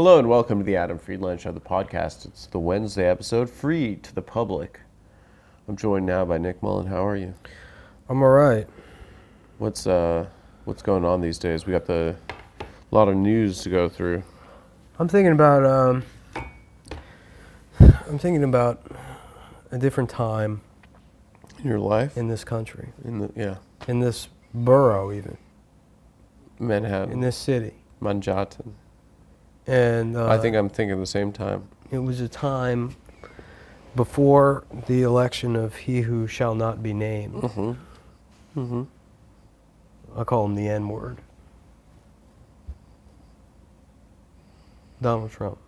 Hello and welcome to the Adam Friedland Show, the podcast. It's the Wednesday episode, free to the public. I'm joined now by Nick Mullen. How are you? I'm all right. What's going on these days? We got a lot of news to go through. I'm thinking about a different time In your life? in this country, In this borough, even Manhattan. in this city, Manhattan. and I think I'm thinking the same time. it was a time before the election of he who shall not be named. I call him the N-word. Donald Trump.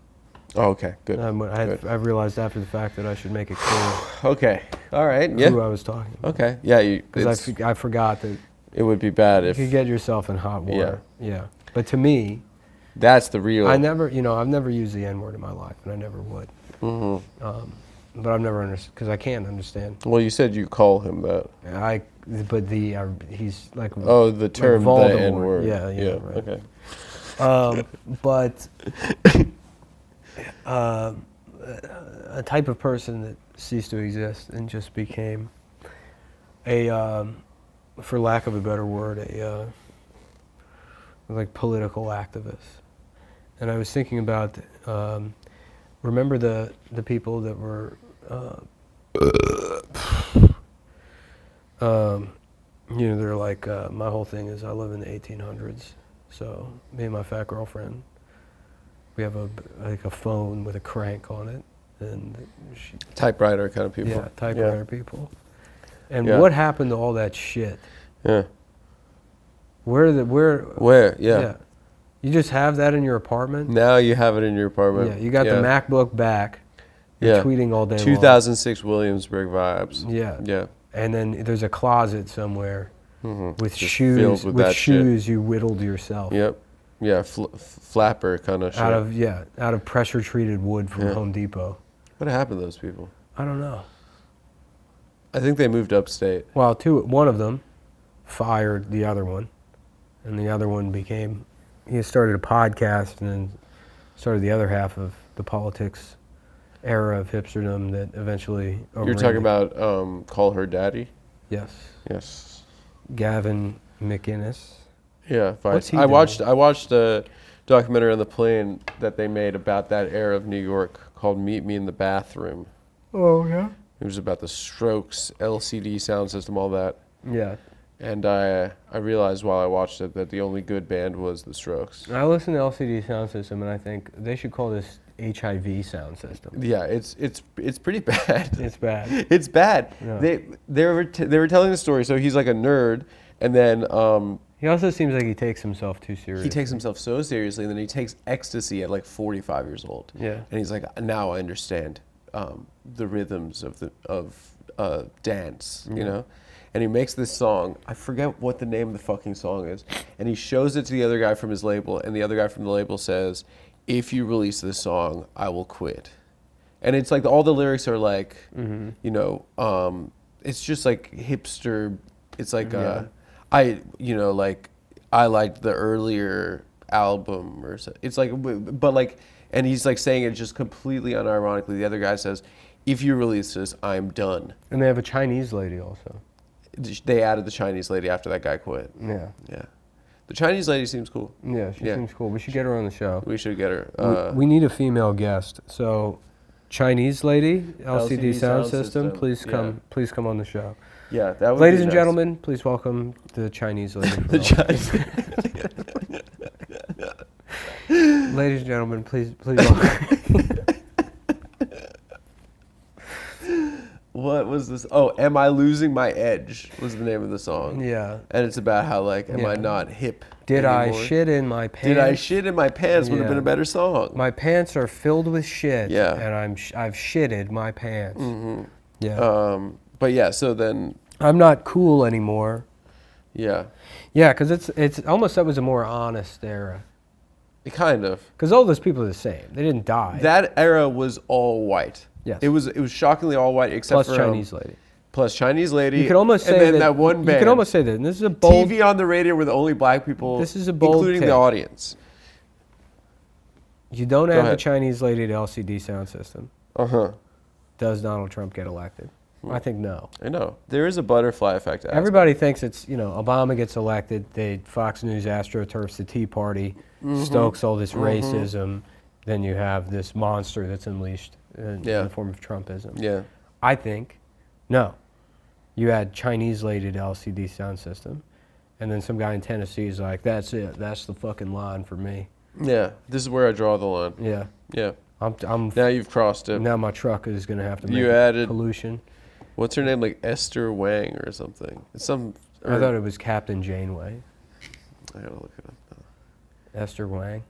Oh, okay, good. I realized after the fact that I should make it clear Okay, all right, who I was talking about. Okay, yeah, Because I forgot that it would be bad you if could get yourself in hot water. Yeah. But to me, that's the real. I've never used the N-word in my life, and I never would. But I've never understood, because I can't understand. Well, you said you call him that. He's like the term, like the N-word. Yeah, Okay. right. But a type of person that ceased to exist and just became a, for lack of a better word, a like political activist. And I was thinking about, remember the people that were, they're like, my whole thing is I live in the 1800s. So me and my fat girlfriend, we have a phone with a crank on it, and Typewriter kind of people. Yeah, typewriter people. And Yeah. what happened to all that shit? Yeah. Where? Yeah. You just have that in your apartment? Now you have it in your apartment. Yeah, you got the MacBook back. You're tweeting all day long. 2006 Williamsburg vibes. Yeah. Yeah. And then there's a closet somewhere with Just shoes. filled with that shoes you whittled yourself. Yep. Yeah, flapper kind of shit. Out of pressure treated wood from Home Depot. What happened to those people? I don't know. I think they moved upstate. Well, one of them fired the other one, and the other one he started a podcast and then started the other half of the politics era of hipsterdom that eventually overran. You're talking about Call Her Daddy? Yes. Yes. Gavin McInnes. Yeah, Vice. What's he I doing? watched a documentary on the plane that they made about that era of New York called Meet Me in the Bathroom. Oh, yeah? It was about the Strokes, LCD sound system, all that. Yeah. And I realized while I watched it that the only good band was the Strokes. I listen to LCD sound system, and I think they should call this HIV sound system. Yeah, it's pretty bad. It's bad. It's bad. Yeah. They were telling the story. So he's like a nerd, and then He also seems like he takes himself too seriously. he takes himself so seriously, and then he takes ecstasy at like 45 years old. Yeah. And he's like, now I understand the rhythms of dance, you know. And he makes this song. I forget what the name of the fucking song is. And he shows it to the other guy from his label, and the other guy from the label says, "If you release this song, I will quit." And it's like all the lyrics are like, it's just like hipster. It's like I liked the earlier album or so. It's like, but like, and he's like saying it just completely unironically. The other guy says, "If you release this, I'm done." And they have a Chinese lady also. They added the Chinese lady after that guy quit. Yeah. Yeah. The Chinese lady seems cool. Yeah, she seems cool. We should get her on the show. We should get her. We need a female guest. So, Chinese lady, LCD sound system, please come on the show. Yeah, that would Ladies be and nice. gentlemen, please welcome the Chinese lady. The Chinese. Ladies and gentlemen, please welcome. What was this? Oh, Am I Losing My Edge was the name of the song. Yeah. And it's about how, like, am I not hip Did anymore? I shit in my pants? Did I shit in my pants would have been a better song. My pants are filled with shit. Yeah. And I've shitted my pants. Yeah. But yeah, so then. I'm not cool anymore. Yeah. Yeah, because it's almost that was a more honest era. Kind of. Because all those people are the same. They didn't die. That era was all white. Yes. It was shockingly all white except Plus for Chinese lady. Plus Chinese lady. You could almost say and then that one band. You could almost say that. And this is a bold. TV on the radio were the only black people. This is a bold including take. the audience. You don't Go add the ahead. Chinese lady to LCD sound system. Uh-huh. Does Donald Trump get elected? I think no. I know. There is a butterfly effect. Aspect. Everybody thinks it's, Obama gets elected, Fox News astroturfs the Tea Party, stokes all this racism, then you have this monster that's unleashed in the form of Trumpism. Yeah. I think, no. You add Chinese lady to LCD sound system, and then some guy in Tennessee is like, that's it, that's the fucking line for me. Yeah. This is where I draw the line. Yeah. Yeah. I'm Now you've crossed it. Now my truck is going to have to You make added- pollution. What's her name? Like Esther Wang or something. It's some. I thought it was Captain Janeway. I gotta look it up now. Esther Wang.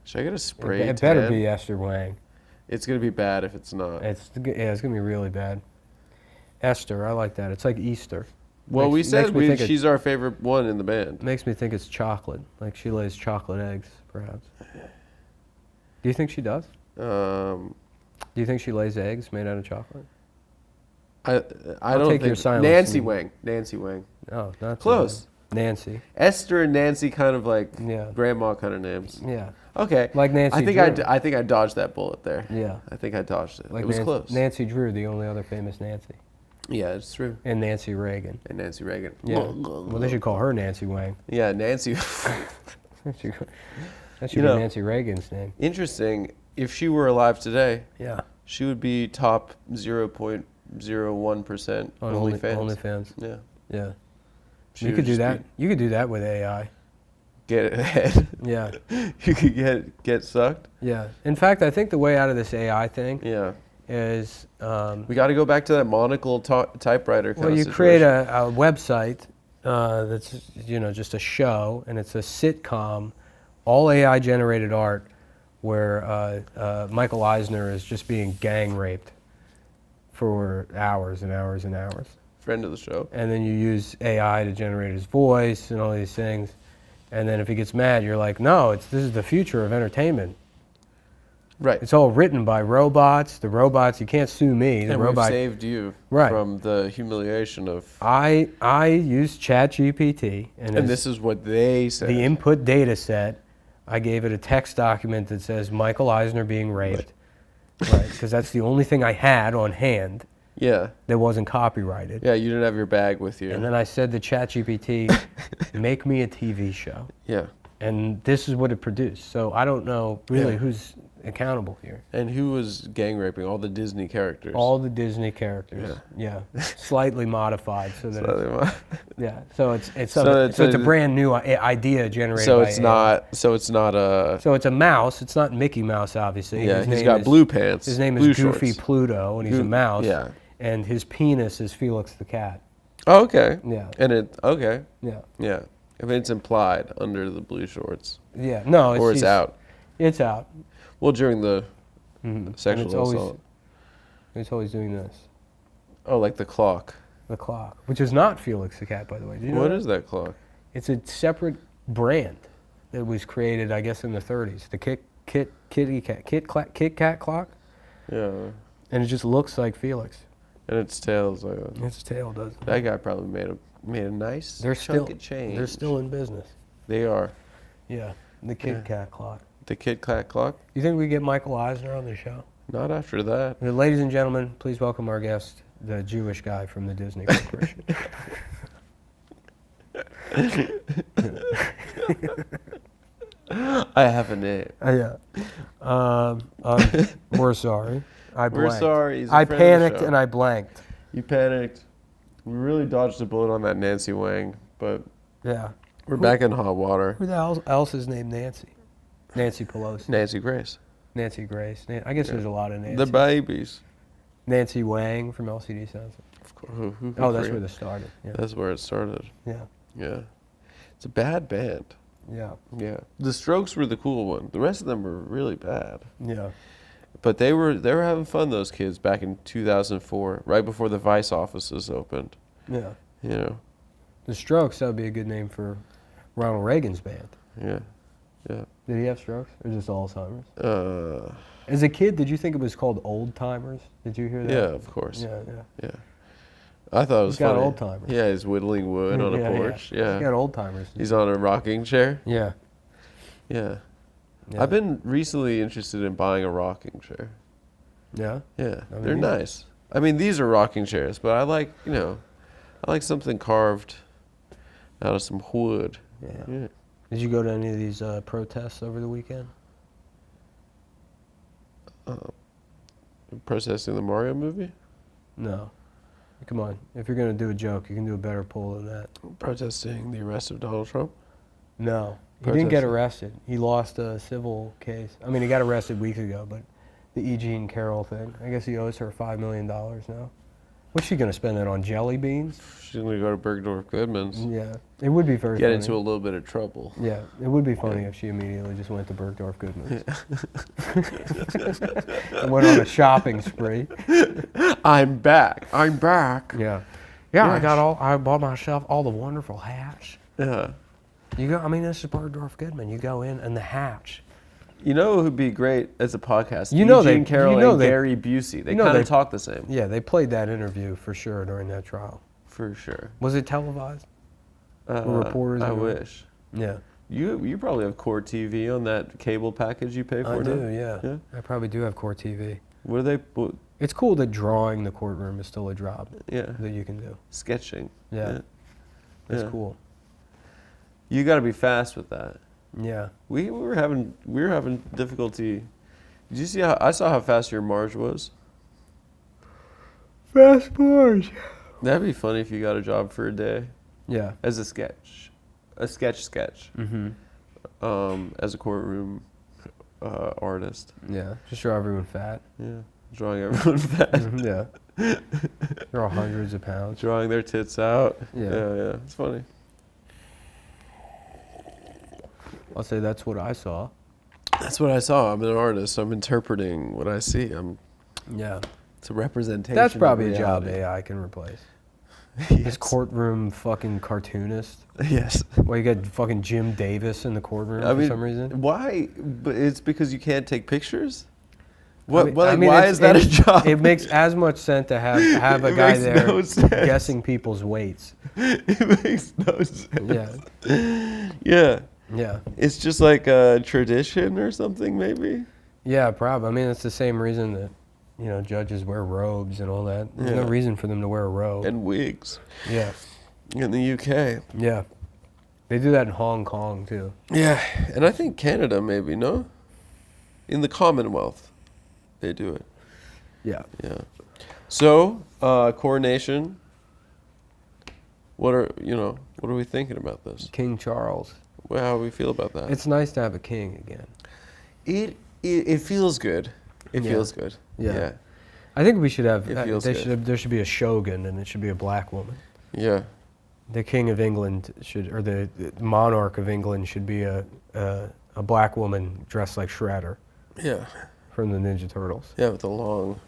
Should I get a spray It better tan? be Esther Wang. It's gonna be bad if it's not. It's going to be really bad. Esther, I like that. It's like Easter. Well, we said me think she's our favorite one in the band. makes me think it's chocolate. Like she lays chocolate eggs, perhaps. Do you think she does? Um, Do you think she lays eggs made out of chocolate? I I'll don't take think your silence Nancy and- Wang. Nancy Wang. Oh, not Close. Nancy. Esther and Nancy, kind of like Yeah. grandma kind of names. Yeah. Okay. Like Nancy I think Drew. I think I dodged that bullet there. Yeah. I think I dodged it. Like It was Nancy, close. Nancy Drew, the only other famous Nancy. Yeah, it's true. And Nancy Reagan. And Nancy Reagan. Yeah. Well, they should call her Nancy Wang. Yeah, Nancy. That should You be know- Nancy Reagan's name. Interesting. If she were alive today, Yeah. she would be top 0.01% On OnlyFans. OnlyFans. Yeah. Yeah. She You would could do just that. be- You could do that with AI. Get it ahead. Yeah. You could get sucked. Yeah. In fact, I think the way out of this AI thing Yeah. is, We got to go back to that monocle typewriter kind well, of you situation. create a website that's just a show, and it's a sitcom, all AI generated art, where Michael Eisner is just being gang raped for hours and hours and hours. Friend of the show. And then you use AI to generate his voice and all these things. And then if he gets mad, you're like, no, this is the future of entertainment. Right. It's all written by robots. The robots, you can't sue me. The And robot. we've saved you Right. from the humiliation of. I used ChatGPT, and And this is what they said. the input data set. I gave it a text document that says Michael Eisner being raped, right? Because that's the only thing I had on hand Yeah. that wasn't copyrighted. Yeah, you didn't have your bag with you. And then I said to ChatGPT, make me a TV show. Yeah. And this is what it produced. So I don't know really Yeah. who's accountable here. And who was gang raping? All the Disney characters. All the Disney characters. Yeah. Slightly modified so that so it's a brand new idea generated So by it's AI. not. So it's not a. So it's a mouse. It's not Mickey Mouse, obviously. Yeah, His he's name got is- blue pants. His name blue is Goofy shorts. Pluto, and he's a mouse. Yeah. And his penis is Felix the cat. Oh, okay. Yeah. And it. Okay. Yeah. Yeah. I mean, it's implied under the blue shorts. Yeah. No, Or it's he's- out. It's out. Well, during the And sexual it's always, assault. it's always doing this. Oh, like the clock. The clock, which is not Felix the cat, by the way. Did you know What that? is that clock? It's a separate brand that was created, I guess, in the 30s. The Kit Kat clock, Yeah. and it just looks like Felix. And its tail's like a, Its tail does. that guy probably made a nice They're chunk still of change. they're still in business. They are. Yeah, the Kit Kat clock. The Kit Kat clock? You think we get Michael Eisner on the show? Not after that. Ladies and gentlemen, please welcome our guest, the Jewish guy from the Disney Corporation. I have a name. Yeah. We're sorry. I We're blanked. sorry. He's a I friend of the panicked show. and I blanked. You panicked. We really dodged a bullet on that Nancy Wang, but Yeah. we're back in hot water. Who the hell else is named Nancy? Nancy Pelosi. Nancy Grace. Nancy Grace. I guess there's a lot of Nancy. The babies. Nancy Wang from LCD Sound. Of course. Who Oh, that's forget? where this started. Yeah. That's where it started. Yeah. Yeah. It's a bad band. Yeah. Yeah. The Strokes were the cool one. The rest of them were really bad. Yeah. But they were having fun, those kids, back in 2004, right before the Vice offices opened. Yeah. You know. The Strokes, that would be a good name for Ronald Reagan's band. Yeah. Yeah. Did he have strokes or just Alzheimer's? Uh, As a kid, did you think it was called Old Timers? Did you hear that? yeah, of course. Yeah, yeah. Yeah. I thought it was He's got funny. old timers. Yeah, he's whittling wood on a porch. Yeah. He's got Old Timers. He's on a rocking chair. Yeah. Yeah. Yeah. I've been recently interested in buying a rocking chair. Yeah. Yeah, I mean, they're these- nice. I mean, these are rocking chairs, but I like, I like something carved out of some wood. Yeah. Yeah. Did you go to any of these protests over the weekend? Protesting the Mario movie? No. Come on. If you're going to do a joke, you can do a better poll than that. Protesting the arrest of Donald Trump? No. He didn't get Protesting. arrested. He lost a civil case. I mean, he got arrested weeks ago, but the E. Jean Carroll thing, I guess he owes her $5 million now. What's she going to spend it on, jelly beans? She's going to go to Bergdorf Goodman's. Yeah. It would be very Get funny. into a little bit of trouble. Yeah, it would be funny if she immediately just went to Bergdorf Goodman's. And went on a shopping spree. I'm back. I'm back. Yeah. Yeah, Yes. I bought myself all the wonderful hats. Yeah. You go, I mean, this is Bergdorf Goodman. You go in and the hats. You know who'd be great as a podcast? You know Eugene they- Carroll you know and they- Gary Busey. They you know kind they- of talk the same. Yeah, they played that interview for sure during that trial. For sure. Was it televised? reporters I and- wish. Yeah. You probably have Core TV on that cable package you pay for I now? do, yeah. Yeah? I probably do have Core TV. What are they? It's cool that drawing the courtroom is still a job Yeah. that you can do. Sketching. Yeah. That's Yeah. cool. You got to be fast with that. Yeah. We were having difficulty. Did you see I saw how fast your Marge was? Fast boys. That'd be funny if you got a job for a day Yeah. as a sketch. Mm-hmm. As a courtroom artist. Yeah. Just show everyone fat. Yeah. Drawing everyone fat. Mhm, yeah. They're all hundreds of pounds. Drawing their tits out. Yeah. Yeah. It's funny. I'll say that's what I saw. That's what I saw. I'm an artist. I'm interpreting what I see. Yeah. It's a representation. That's of probably a job reality. AI can replace. Yes. This courtroom fucking cartoonist. Yes. Well, you got fucking Jim Davis in the courtroom I mean, for some reason. why? But it's because you can't take pictures. What? I mean, why it's- is that a job? It makes as much sense to have a It guy makes there no sense. guessing people's weights. It makes no sense. Yeah. Yeah. Yeah. It's just like a tradition or something, maybe. Yeah, probably. I mean, it's the same reason that, judges wear robes and all that. There's no Yeah. reason for them to wear a robe. And wigs Yeah. in the UK. Yeah. They do that in Hong Kong, too. Yeah, and I think Canada maybe, no? In the Commonwealth, they do it. Yeah. Yeah. So, coronation. What are we thinking about this? King Charles. Well, how do we feel about that? It's nice to have a king again. It feels good. It Yeah. feels good. Yeah. I think we should have, It feels good. there should be a shogun, and it should be a black woman. Yeah. The king of England or the monarch of England should be a black woman dressed like Shredder Yeah. from the Ninja Turtles. Yeah, with a long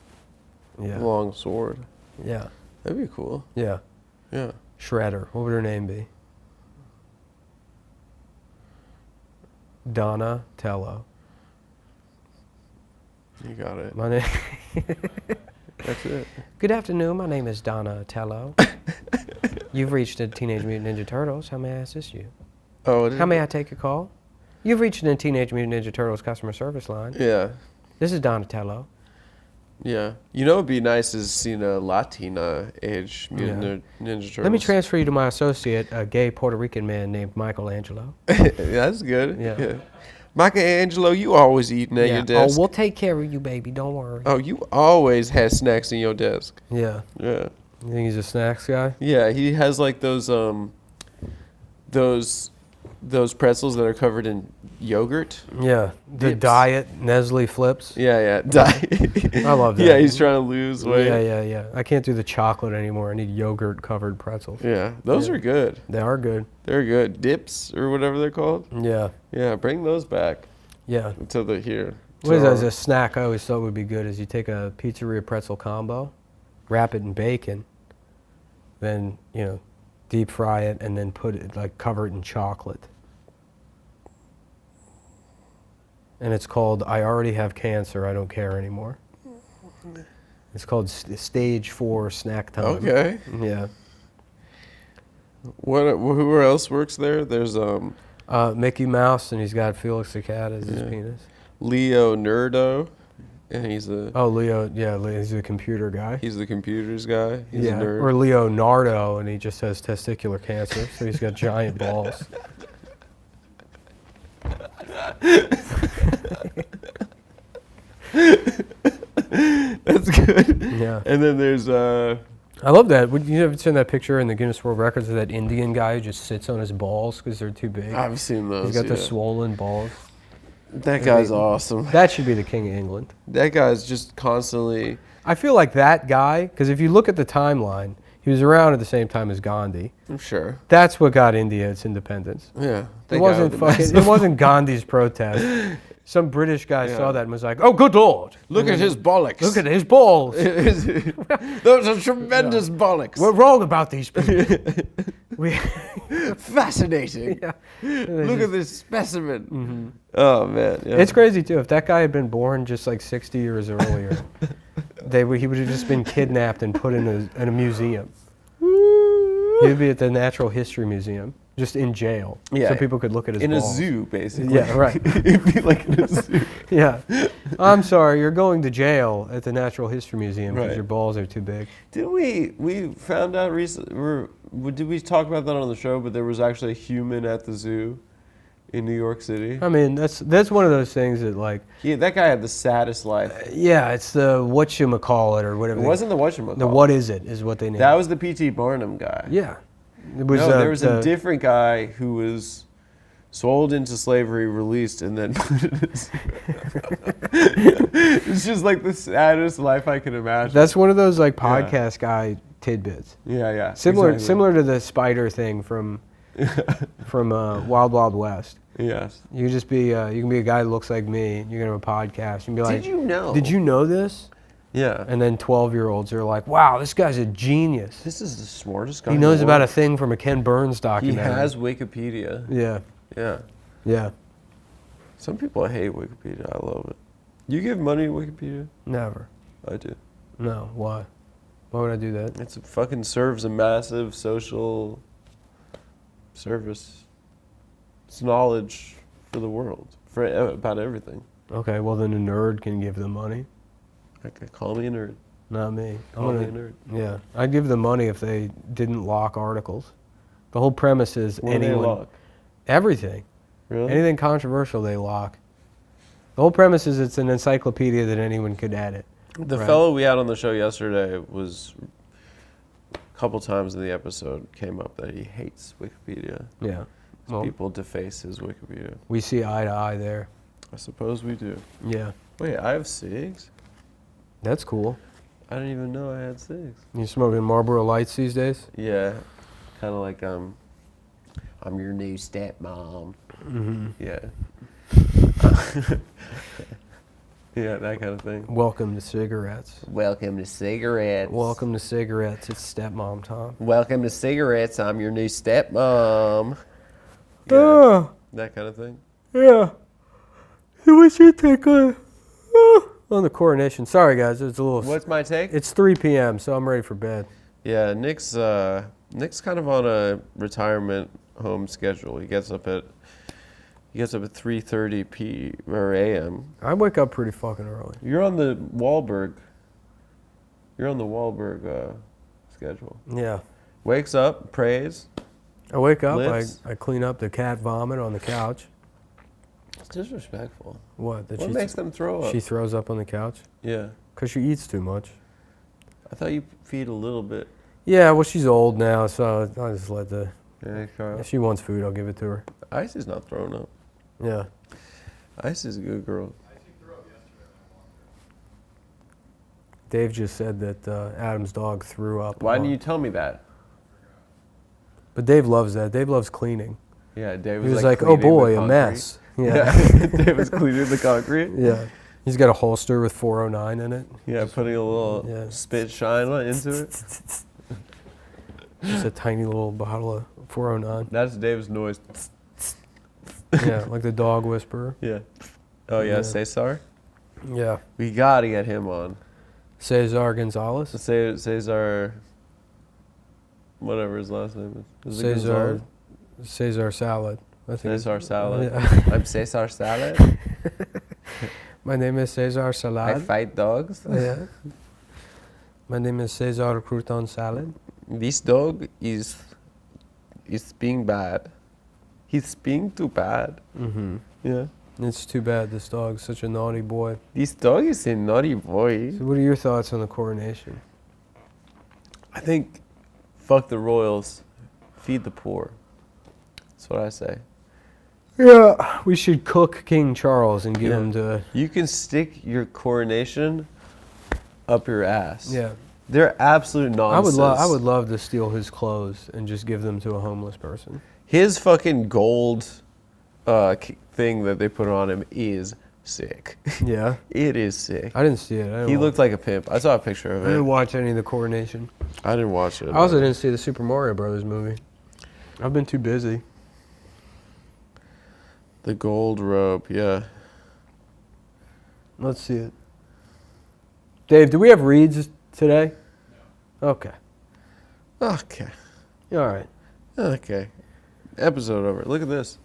sword. Yeah. That'd be cool. Yeah. Yeah. Shredder. What would her name be? Donatello. You got it. My name. That's it. Good afternoon. My name is Donatello. You've reached the Teenage Mutant Ninja Turtles. How may I assist you? Oh, How may I take your call? You've reached the Teenage Mutant Ninja Turtles customer service line. Yeah. This is Donatello. Yeah. You know, it'd be nice is seeing a Latina age Mutant Ninja Turtles. Let me transfer you to my associate, a gay Puerto Rican man named Michelangelo. That's good. Yeah. Michelangelo, you always eating at your Oh, desk. we'll take care of you, baby. Don't worry. Oh, you always had snacks in your desk. Yeah. Yeah. You think he's a snacks guy? Yeah, he has like those pretzels that are covered in yogurt. Yeah. The Dips. diet Nestle flips. Yeah. I love that. Yeah, he's trying to lose weight. Yeah. I can't do the chocolate anymore. I need yogurt covered pretzels. Yeah, those Yeah. are good. They are good. They're good. Dips or whatever they're called. Yeah. Yeah, bring those back Yeah. to the here. What is to that? our- As a snack, I always thought would be good is you take a pizzeria pretzel combo, wrap it in bacon, then, deep fry it, and then cover it in chocolate. And it's called I Already Have Cancer, I Don't Care Anymore. It's called Stage 4 Snack Time. Okay. Yeah. Who else works there? There's Mickey Mouse, and he's got Felix the cat as his penis. Leo Nerdo, and he's a... Oh, Leo, yeah, he's a computer guy. He's the computers guy. He's a nerd. Or Leonardo, and he just has testicular cancer, so he's got giant balls. That's good. Yeah. And then there's I love that. Would you ever seen that picture in the Guinness World Records of that Indian guy who just sits on his balls because they're too big? I've seen those. He's got the swollen balls. That guy's awesome. That should be the king of England. That guy's just constantly... I feel like that guy, because if you look at the timeline, he was around at the same time as Gandhi. I'm sure. That's what got India its independence. Yeah. It wasn't Gandhi's protest. Some British guy saw that and was like, "Oh, good Lord! Look at his bollocks. Look at his balls. Those are tremendous bollocks. We're wrong about these people." Fascinating. Yeah. Look at this specimen. Mm-hmm. Oh man, yeah. It's crazy too. If that guy had been born just like 60 years earlier, he would have just been kidnapped and put in a museum. He'd be at the Natural History Museum, just in jail, so people could look at his balls. In a zoo, basically. Yeah, right. It'd be like in a zoo. Yeah. I'm sorry, you're going to jail at the Natural History Museum because Right. your balls are too big. Did we found out recently? Did we talk about that on the show? But there was actually a human at the zoo in New York City. I mean, that's one of those things that like. That guy had the saddest life. Yeah, it's the whatchamacallit or whatever. It wasn't the whatchamacallit. The what is it is what they named. That was the P.T. Barnum guy. Yeah. It was, there was a different guy who was sold into slavery, released, and then put in his... It's just like the saddest life I can imagine. That's one of those like podcast guy tidbits. Yeah. Similar to the spider thing from Wild Wild West. Yes. You just be you can be a guy that looks like me. And you're gonna have a podcast. You can be like, Did you know? Did you know this? Yeah. And then 12-year-olds are like, wow, this guy's a genius. This is the smartest guy. He knows about a thing from a Ken Burns He documentary. has Wikipedia. Yeah. Yeah. Yeah. Some people hate Wikipedia. I love it. You give money to Wikipedia? Never. I do. No. Why? Why would I do that? It fucking serves a massive social service. It's knowledge for the world, about everything. Okay, well then a nerd can give them money. Okay, call me a nerd. Not me. Call me a nerd. Yeah, I'd give them money if they didn't lock articles. The whole premise is What do they lock? Everything. Really? Anything controversial they lock. The whole premise is it's an encyclopedia that anyone could edit. The fellow we had on the show yesterday was a couple times in the episode came up that he hates Wikipedia. Yeah. Well, People deface his Wikipedia. we see eye to eye there. I suppose we do. Yeah. Wait, I have SIGs? That's cool. I didn't even know I had SIGs. You smoking Marlboro Lights these days? Yeah, kind of like I'm your new stepmom. Mm-hmm. Yeah. Yeah, that kind of thing. Welcome to cigarettes. Welcome to cigarettes. Welcome to cigarettes. It's stepmom Tom. Welcome to cigarettes. I'm your new stepmom. Yeah, Oh, that kind of thing. yeah. We should take on the coronation. Sorry, guys. It's a little. What's my take? It's 3 p.m., so I'm ready for bed. Yeah, Nick's kind of on a retirement home schedule. He gets up at 3:30 a.m. I wake up pretty fucking early. You're on the Wahlberg schedule. Yeah. Wakes up, prays. I wake up, Lifts. I clean up the cat vomit on the couch. It's disrespectful. What? What makes them throw up? She throws up on the couch? Yeah. Because she eats too much. I thought you feed a little bit. Yeah, well, she's old now, so I just let Yeah, Carl. if she wants food, I'll give it to her. Icy's not throwing up. Yeah. Icy's a good girl. Dave just said that Adam's dog threw up. Why didn't you tell me that? But Dave loves that. Dave loves cleaning. Yeah, Dave He was was like, oh cleaning the boy, a concrete." mess. Yeah, Yeah. Dave was cleaning the concrete. Yeah. He's got a holster with 409 in it. Yeah, putting a little Yeah. spit shine into it. Just a tiny little bottle of 409. That's Dave's noise. Yeah, like the dog whisperer. Yeah. Oh yeah, Yeah. Cesar. Yeah. We gotta get him on. Cesar Gonzalez. Cesar. Whatever his last name is. Is it Gonzalez? Cesar Salad. I think Cesar salad. Yeah. I'm Cesar salad. My name is Cesar I Salad. fight dogs. Yeah. My name is Cesar Crouton Salad. This dog is being bad. He's being too bad. Mm-hmm. Yeah. It's too bad this dog's such a naughty boy. This dog is a naughty boy. So what are your thoughts on the coronation? I think, fuck the royals, feed the poor. That's what I say. Yeah, we should cook King Charles and give him to... You can stick your coronation up your ass. Yeah. They're absolute nonsense. I would love to steal his clothes and just give them to a homeless person. His fucking gold thing that they put on him is sick. Yeah. It is sick. I didn't see it. He looked like a pimp. I saw a picture of I didn't it. watch any of the coronation. I didn't watch it. I also didn't see the Super Mario Brothers movie. I've been too busy. The gold robe, yeah. Let's see it. Dave, do we have reads today? Okay. Okay. Yeah, all right. Okay. Episode over. Look at this.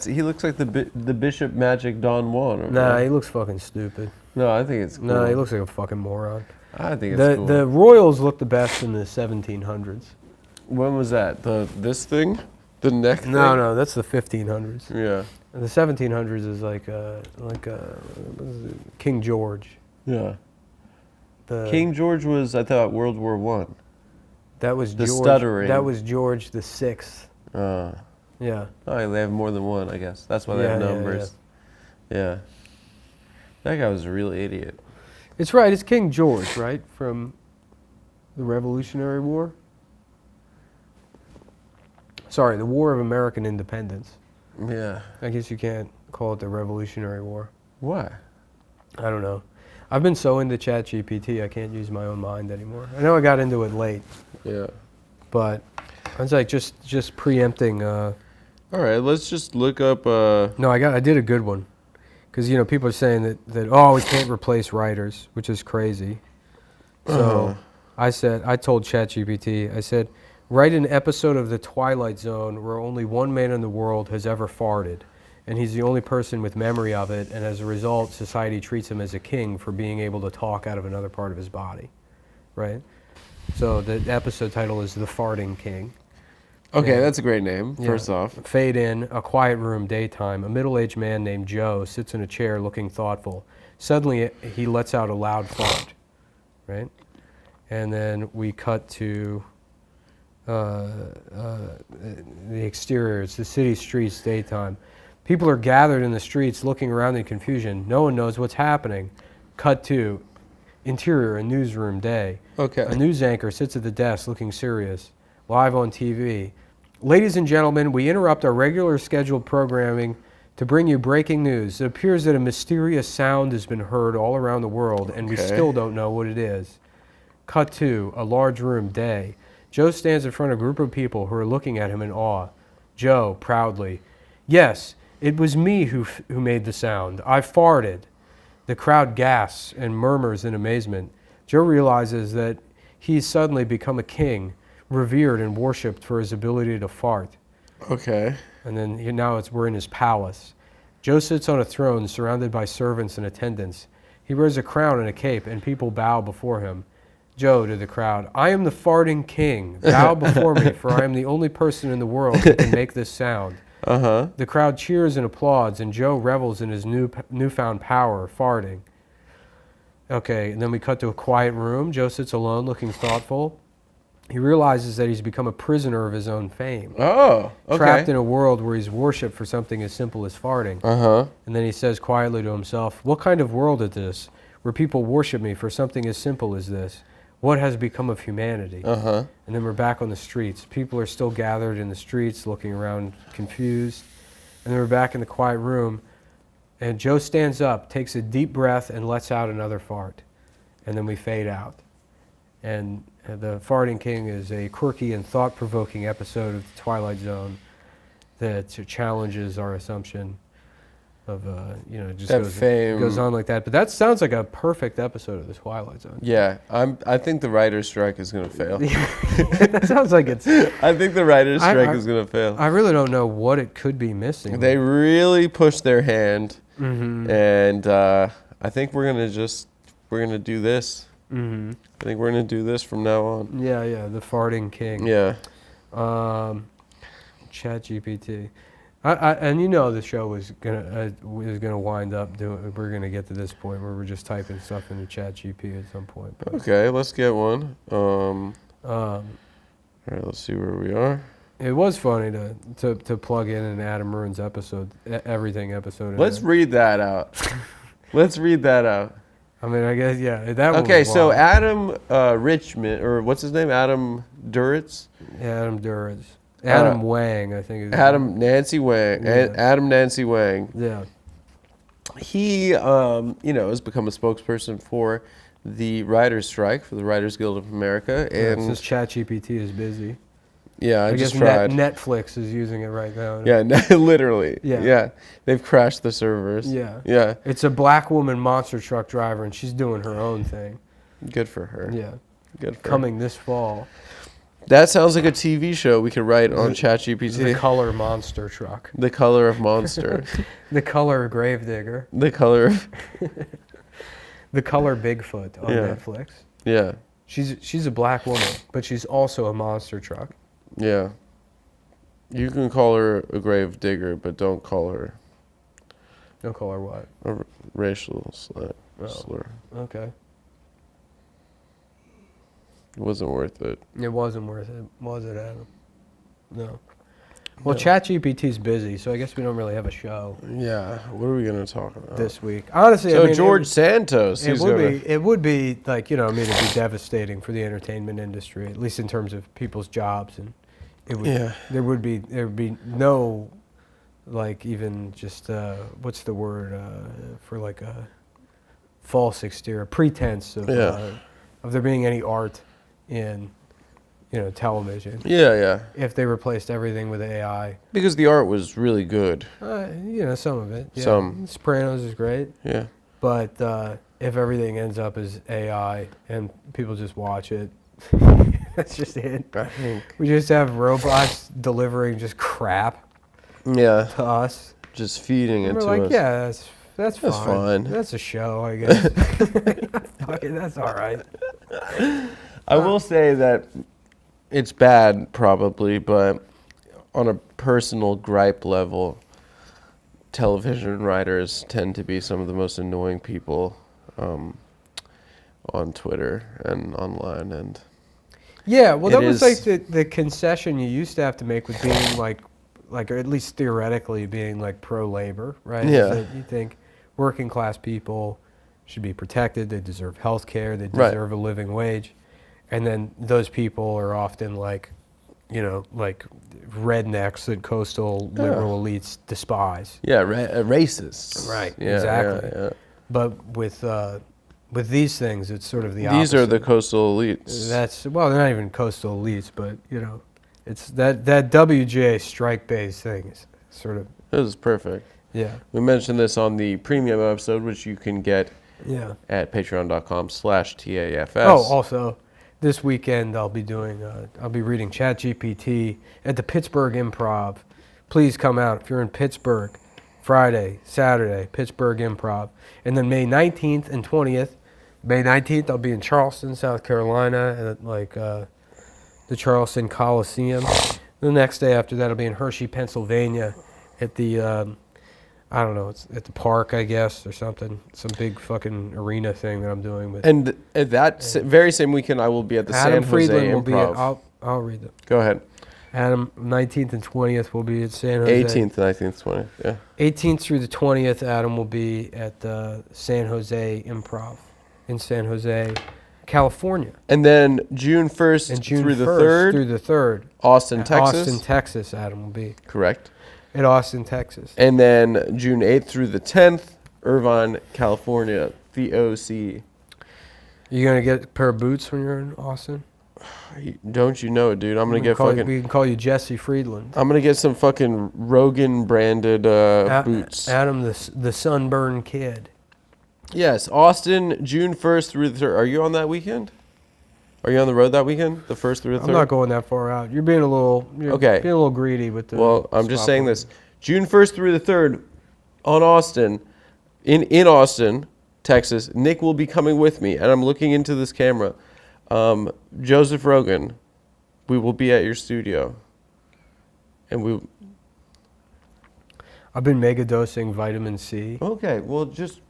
He looks like the Bishop Magic Don Juan. Over Nah, there. he looks fucking stupid. No, I think it's cool. Nah, he looks like a fucking moron. I think it's cool. The royals looked the best in the 1700s. When was that? This thing? The neck thing? No, that's the 1500s. Yeah. And the 1700s is like King George. Yeah. The, King George was, I thought, World War One. That was the George. stuttering. That was George the Sixth. Yeah. Oh, they have more than one, I guess. That's why they have numbers. Yeah. That guy was a real idiot. It's right. It's King George, right, from the Revolutionary War. Sorry, the War of American Independence. Yeah. I guess you can't call it the Revolutionary War. Why? I don't know. I've been so into ChatGPT, I can't use my own mind anymore. I know I got into it late. Yeah. But I was like just preempting. All right, let's just look up. No, I did a good one, because people are saying that oh, we can't replace writers, which is crazy. So I told ChatGPT, I said, write an episode of The Twilight Zone where only one man in the world has ever farted, and he's the only person with memory of it, and as a result, society treats him as a king for being able to talk out of another part of his body, right? So the episode title is The Farting King. Okay, Yeah. that's a great name, first off. Fade in, a quiet room, daytime. A middle-aged man named Joe sits in a chair looking thoughtful. Suddenly, he lets out a loud fart, right? And then we cut to the exterior. It's the city streets, daytime. People are gathered in the streets looking around in confusion. No one knows what's happening. Cut to interior, a newsroom, day. Okay. A news anchor sits at the desk looking serious. Live on TV. Ladies and gentlemen, we interrupt our regular scheduled programming to bring you breaking news. It appears that a mysterious sound has been heard all around the world, and we still don't know what it is. Cut to a large room, day. Joe stands in front of a group of people who are looking at him in awe. Joe, proudly, yes, it was me who made the sound. I farted. The crowd gasps and murmurs in amazement. Joe realizes that he's suddenly become a king, revered and worshipped for his ability to fart. Okay. And then we're in his palace. Joe sits on a throne surrounded by servants and attendants. He wears a crown and a cape, and people bow before him. Joe to the crowd, I am the farting king. Bow before me, for I am the only person in the world who can make this sound. The crowd cheers and applauds, and Joe revels in his newfound power, farting. Okay, and then we cut to a quiet room. Joe sits alone, looking thoughtful. He realizes that he's become a prisoner of his own fame. Oh, okay. Trapped in a world where he's worshipped for something as simple as farting. And then he says quietly to himself, what kind of world is this, where people worship me for something as simple as this? What has become of humanity? And then we're back on the streets. People are still gathered in the streets, looking around confused. And then we're back in the quiet room. And Joe stands up, takes a deep breath, and lets out another fart. And then we fade out. And The Farting King is a quirky and thought-provoking episode of The Twilight Zone that challenges our assumption just That fame. goes on like that. But that sounds like a perfect episode of The Twilight Zone. Yeah, I think the writer's strike is gonna fail. That sounds like it's. I think the writer's strike is gonna fail. I really don't know what it could be missing. They really pushed their hand, Mm-hmm. and I think we're gonna do this. Mm-hmm. I think we're gonna do this from now on. Yeah, the farting king. Yeah. ChatGPT. And the show was gonna wind up doing. We're gonna get to this point where we're just typing stuff into ChatGPT at some point. But, Okay, let's get one. All right, let's see where we are. it was funny to plug in an Adam Murren's everything episode. Let's read that out. Let's read that out. I mean, I guess that. Okay, was so wild. Adam Richmond, or what's his name? Adam Duritz. Adam Duritz. Adam Wang, I think. Adam Nancy Wang. Yeah. Adam Nancy Wang. Yeah. He, has become a spokesperson for the Writers' Strike, for the Writers Guild of America, and Since ChatGPT is busy. yeah, I guess just tried. Netflix is using it right now. Yeah, literally. Yeah. Yeah, they've crashed the servers. Yeah. Yeah. It's a black woman monster truck driver, and she's doing her own thing. Good for her. Yeah. Good for her. Coming this fall. That sounds like a TV show we could write on The ChatGPT. color monster truck. The color of monster. The color gravedigger. The color of, The color Bigfoot on Yeah. Netflix. yeah, She's a black woman, but she's also a monster truck. yeah. You can call her a grave digger, but don't call her Don't call her what? a racial slur. Oh. Okay. It wasn't worth it. It wasn't worth it, was it, Adam? No. Well, ChatGPT's busy, so I guess we don't really have a show Yeah. What are we going to talk about? this week. Honestly, So I mean, George Santos. It he's would gonna- be. It would be like it'd be devastating for the entertainment industry, at least in terms of people's jobs, and it would. Yeah. There would be no, like even just what's the word for like a false exterior, pretense of there being any art in television. Yeah. If they replaced everything with AI, Because the art was really good. some of it. Yeah. Some. Sopranos is great. Yeah. But if everything ends up as AI and people just watch it, that's just it. I think. We just have robots delivering just crap Yeah. to us. Just feeding it And to we're like, us. yeah, that's fine. fine. That's a show, I guess. Okay, that's all right. I will say that it's bad, probably, but on a personal gripe level, television writers tend to be some of the most annoying people on Twitter and online. And Yeah, well, that It was is- like the concession you used to have to make with being like or at least theoretically being like pro-labor, right? Is Yeah. that you think working class people should be protected, they deserve health care, they Right. deserve a living wage. And then those people are often like rednecks that coastal liberal elites despise. yeah, racists. Right, Yeah, exactly. yeah. But with these things, it's sort of the These are the opposite. coastal elites. They're not even coastal elites, but it's that WGA strike-based thing is sort of This is perfect. yeah. We mentioned this on the premium episode, which you can get Yeah. at patreon.com/TAFS. Oh, also, this weekend I'll be reading ChatGPT at the Pittsburgh Improv. Please come out if you're in Pittsburgh. Friday, Saturday, Pittsburgh Improv. And then May 19th and 20th. May 19th I'll be in Charleston, South Carolina at the Charleston Coliseum. The next day after that I'll be in Hershey, Pennsylvania at the I don't know, it's at the park, I guess, or something. Some big fucking arena thing that I'm doing with And at that very same weekend, I will be at the Adam San Jose Friedland will be at, Improv. I'll read them. Go ahead. Adam, 19th and 20th will be at San Jose. 18th, 19th, 20th. Yeah. 18th through the 20th, Adam will be at the San Jose Improv in San Jose, California. And then June 1st And June through the 1st 3rd, through the 3rd. Austin, At Texas. Austin, Texas, Adam will be. Correct. At Austin, Texas. And then June 8th through the 10th, Irvine, California, the OC. You going to get a pair of boots when you're in Austin? Don't you know it, dude? I'm gonna get fucking. We can call you Jesse Friedland. I'm gonna get some fucking Rogan branded boots. Adam, the sunburned kid. Yes, Austin, June 1st through the 3rd. Are you on that weekend? Are you on the road that weekend? The 1st through the 3rd? I'm not going that far out. You're being a little. Okay. Being a little greedy with the. Well, I'm just saying this. June 1st through the 3rd, on Austin, in Austin, Texas. Nick will be coming with me, and I'm looking into this camera. Joseph Rogan, we will be at your studio, and I've been mega dosing vitamin C. Okay, well, just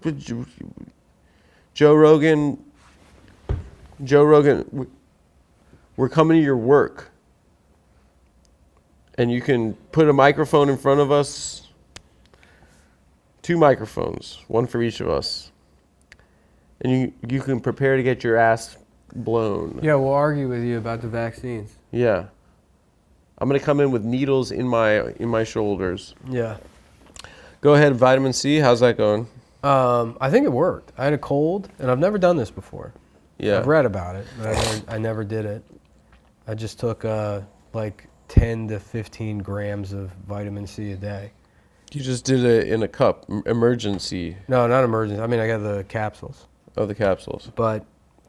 Joe Rogan, we're coming to your work, and you can put a microphone in front of us, 2 microphones, 1 for each of us, and you can prepare to get your ass blown. Yeah, we'll argue with you about the vaccines. Yeah, I'm gonna come in with needles in my shoulders. Yeah. Go ahead, vitamin C. How's that going? I think it worked. I had a cold, and I've never done this before. Yeah. I've read about it, but I never did it. I just took like 10 to 15 grams of vitamin C a day. You just did it in a cup, emergency. No, not emergency. I mean, I got the capsules. Oh, the capsules. But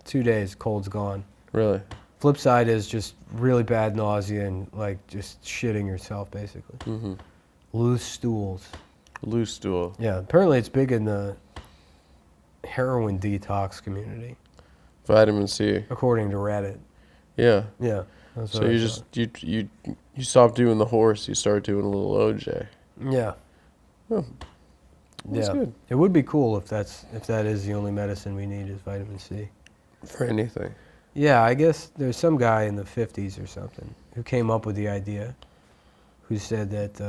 2 days, cold's gone. Really? Flip side is just really bad nausea and like just shitting yourself, basically. Mm-hmm. Loose stools. Loose stool. Yeah, apparently it's big in the heroin detox community, Vitamin C. according to Reddit. Yeah. Yeah. That's So what I you thought. just you stop doing the horse, you start doing a little OJ. Yeah. Oh, that's Yeah. good. It would be cool if that is the only medicine we need is vitamin C. For anything. Yeah, I guess there's some guy in the 50s or something who came up with the idea, who said that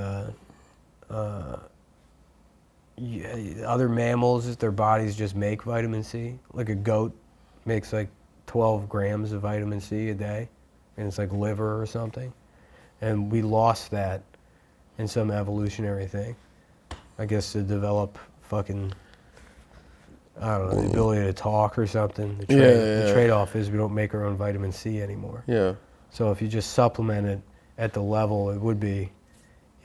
other mammals, their bodies just make vitamin C. Like a goat makes like 12 grams of vitamin C a day, and it's like liver or something. And we lost that in some evolutionary thing. I guess to develop fucking, I don't know, the ability to talk or something. The trade-off is we don't make our own vitamin C anymore. Yeah. So if you just supplement it at the level it would be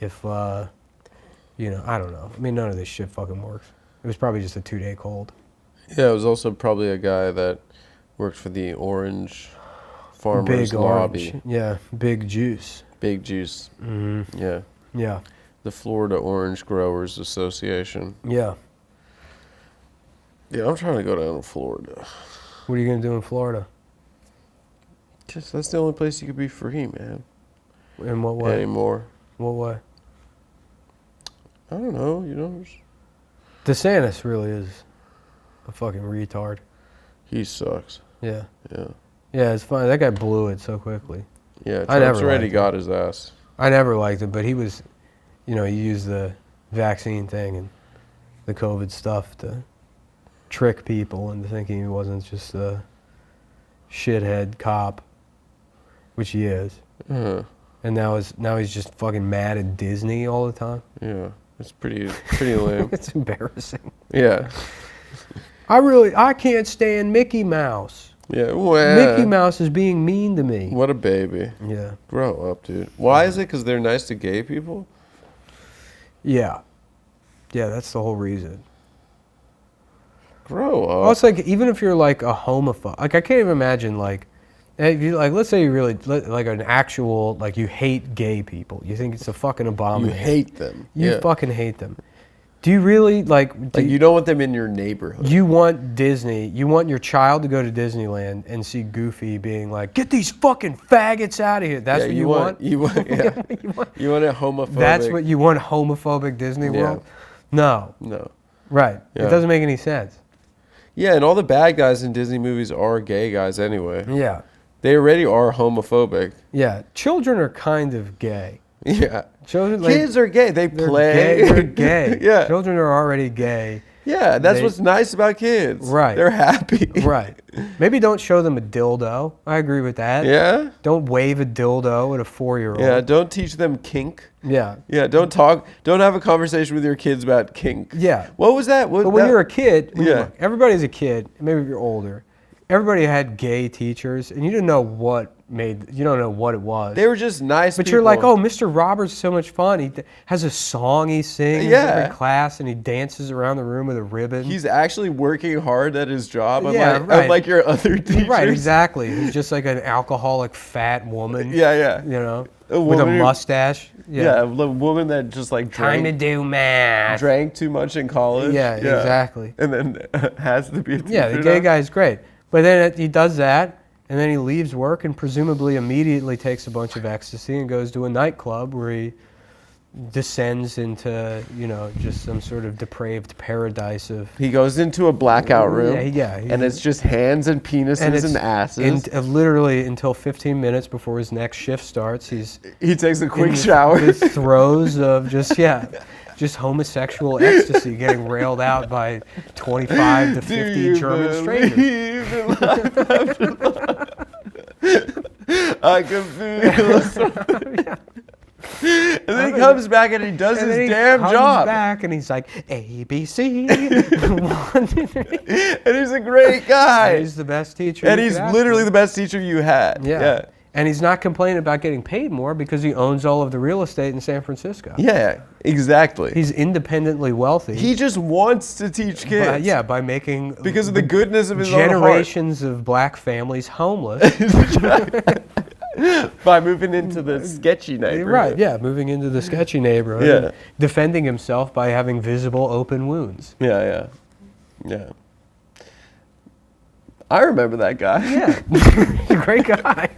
if, you know, I don't know. I mean, none of this shit fucking works. It was probably just a 2-day cold. Yeah, it was also probably a guy that worked for the Orange Farmers Lobby. Orange. Yeah, Big Juice. Big Juice. Mm-hmm. Yeah. Yeah. The Florida Orange Growers Association. Yeah. Yeah, I'm trying to go down to Florida. What are you going to do in Florida? Just that's the only place you could be free, man. In what way? Anymore. What way? I don't know, you know. DeSantis really is a fucking retard. He sucks. Yeah. Yeah. Yeah, it's funny. That guy blew it so quickly. Yeah, I never Trump's already liked got his ass. I never liked it, but he was, you know, he used the vaccine thing and the COVID stuff to trick people into thinking he wasn't just a shithead cop, which he is. Uh-huh. And now he's just fucking mad at Disney all the time. Yeah, it's pretty lame. It's embarrassing. Yeah. I can't stand Mickey Mouse. Yeah, well, Mickey Mouse is being mean to me. What a baby. Yeah. Grow up, dude. Why is it? Because they're nice to gay people? Yeah. Yeah, that's the whole reason. Grow up. Well, it's like, even if you're like a homophobe, like I can't even imagine like, if you, like, let's say you really, like an actual, like you hate gay people. You think it's a fucking abomination. You hate them. You fucking hate them. Do you really, like you don't want them in your neighborhood. You want Disney, you want your child to go to Disneyland and see Goofy being like, get these fucking faggots out of here. That's what you want? You want, yeah. You want a homophobic. That's what you want, homophobic Disney World? No. No. Right. Yeah. It doesn't make any sense. Yeah, and all the bad guys in Disney movies are gay guys anyway. Yeah. They already are homophobic. Yeah. Children are kind of gay. Yeah. Children, like, kids are gay. They play. Gay. They're gay. Yeah. Children are already gay. Yeah, that's what's nice about kids. Right. They're happy. Right. Maybe don't show them a dildo. I agree with that. Yeah. Don't wave a dildo at a 4-year-old. Yeah, don't teach them kink. Yeah. Yeah, don't have a conversation with your kids about kink. Yeah. What was that? But when you're a kid, Yeah. Everybody's a kid, maybe if you're older, everybody had gay teachers, and you don't know what it was. They were just nice But people. you're like, oh, Mr. Roberts is so much fun. He has a song he sings every class, and he dances around the room with a ribbon. He's actually working hard at his job. Yeah, right. Unlike your other teachers. Right, exactly. He's just like an alcoholic fat woman. Yeah. You know, A with a woman- mustache. Yeah, a woman that just like Time to do math. drank too much in college. Yeah, exactly. And then has to be a teacher. Yeah, the gay guy's great. But then he does that, and then he leaves work and presumably immediately takes a bunch of ecstasy and goes to a nightclub where he descends into, just some sort of depraved paradise of... He goes into a blackout room. Yeah. And it's just hands and penises and asses. Literally until 15 minutes before his next shift starts, He takes a quick in shower. the throes of just homosexual ecstasy, getting railed out by 25 to 50 German strangers. I can feel something. And then he comes back and he does his damn job. He comes back and he's like, A, B, C, 1, 2, 3. And he's a great guy. And he's the best teacher. And he's literally the best teacher you had. Yeah. And he's not complaining about getting paid more because he owns all of the real estate in San Francisco. Yeah, exactly. He's independently wealthy. He just wants to teach kids. By making... Because of the goodness of his own heart. Generations of black families homeless. By moving into the sketchy neighborhood. Right, yeah, moving into the sketchy neighborhood. Yeah. And defending himself by having visible open wounds. Yeah. I remember that guy. Yeah, he's a great guy.